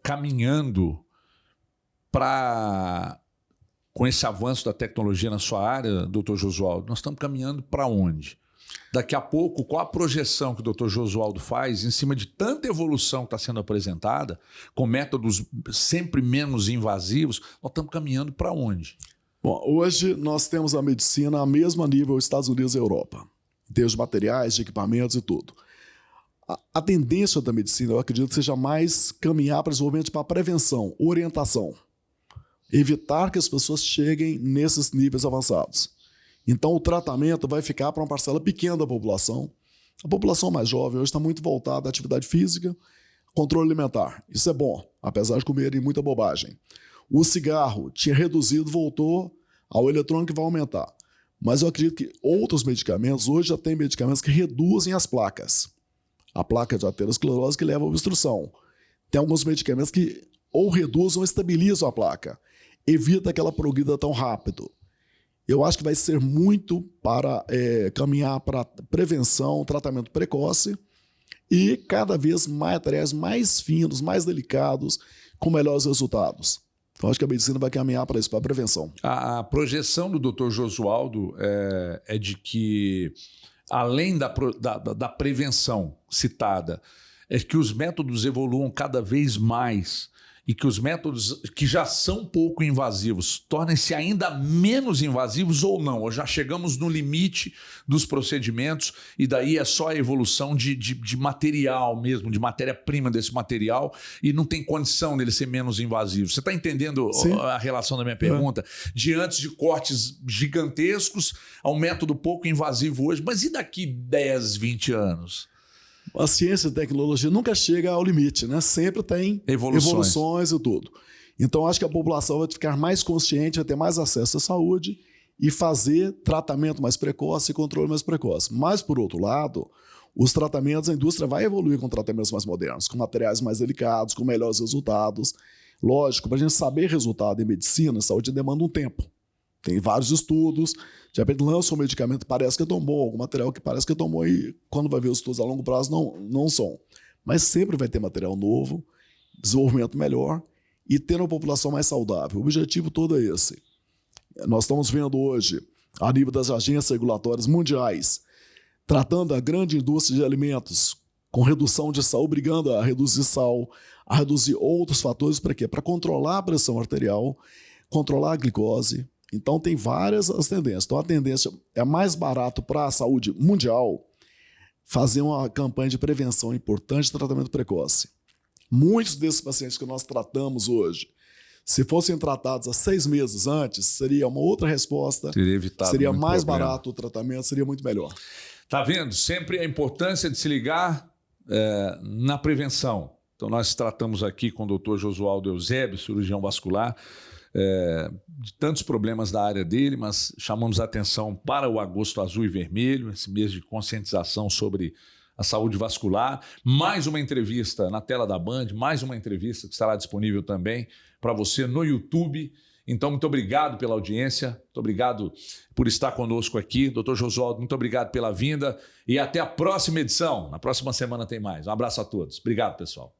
caminhando para... Com esse avanço da tecnologia na sua área, doutor Josualdo, nós estamos caminhando para onde? Daqui a pouco, qual a projeção que o doutor Josualdo faz em cima de tanta evolução que está sendo apresentada, com métodos sempre menos invasivos, nós estamos caminhando para onde? Bom, hoje nós temos a medicina a mesmo nível Estados Unidos e Europa, em termos de materiais, de equipamentos e tudo. A tendência da medicina, eu acredito, seja mais caminhar para desenvolvimento para prevenção, orientação. Evitar que as pessoas cheguem nesses níveis avançados. Então, o tratamento vai ficar para uma parcela pequena da população. A população mais jovem hoje está muito voltada à atividade física, controle alimentar. Isso é bom, apesar de comerem muita bobagem. O cigarro tinha reduzido, voltou ao eletrônico que vai aumentar. Mas eu acredito que outros medicamentos, hoje já tem medicamentos que reduzem as placas. A placa de aterosclerose que leva à obstrução. Tem alguns medicamentos que ou reduzem ou estabilizam a placa. Evita que ela progrida tão rápido. Eu acho que vai ser muito para caminhar para prevenção, tratamento precoce e cada vez materiais mais finos, mais delicados, com melhores resultados. Então, acho que a medicina vai caminhar para isso, para a prevenção. A projeção do Dr. Josualdo é de que, além da prevenção citada, é que os métodos evoluam cada vez mais e que os métodos que já são pouco invasivos tornem-se ainda menos invasivos ou não? Ou já chegamos no limite dos procedimentos e daí é só a evolução de material mesmo, de matéria-prima desse material e não tem condição dele ser menos invasivo. Você está entendendo a relação da minha pergunta? De antes de cortes gigantescos a um método pouco invasivo hoje, mas e daqui 10, 20 anos? A ciência e a tecnologia nunca chega ao limite, né? Sempre tem evoluções e tudo. Então, acho que a população vai ficar mais consciente, vai ter mais acesso à saúde e fazer tratamento mais precoce e controle mais precoce. Mas, por outro lado, os tratamentos, a indústria vai evoluir com tratamentos mais modernos, com materiais mais delicados, com melhores resultados. Lógico, para a gente saber resultado em medicina, saúde demanda um tempo. Tem vários estudos, de repente lança um medicamento que parece que é tão bom, algum material que parece que é tão bom e quando vai ver os estudos a longo prazo não são. Mas sempre vai ter material novo, desenvolvimento melhor e ter uma população mais saudável. O objetivo todo é esse. Nós estamos vendo hoje, a nível das agências regulatórias mundiais, tratando a grande indústria de alimentos com redução de sal, obrigando a reduzir sal, a reduzir outros fatores para quê? Para controlar a pressão arterial, controlar a glicose. Então, tem várias as tendências. Então, a tendência é mais barato para a saúde mundial fazer uma campanha de prevenção importante de tratamento precoce. Muitos desses pacientes que nós tratamos hoje, se fossem tratados há 6 meses antes, seria uma outra resposta, seria mais barato o tratamento, seria muito melhor. Tá vendo? Sempre a importância de se ligar na prevenção. Então, nós tratamos aqui com o Dr. Josualdo Eusébio, cirurgião vascular, de tantos problemas da área dele, mas chamamos a atenção para o Agosto Azul e Vermelho, esse mês de conscientização sobre a saúde vascular. Mais uma entrevista na tela da Band, mais uma entrevista que estará disponível também para você no YouTube. Então, muito obrigado pela audiência, muito obrigado por estar conosco aqui. Dr. Josualdo, muito obrigado pela vinda e até a próxima edição. Na próxima semana tem mais. Um abraço a todos. Obrigado, pessoal.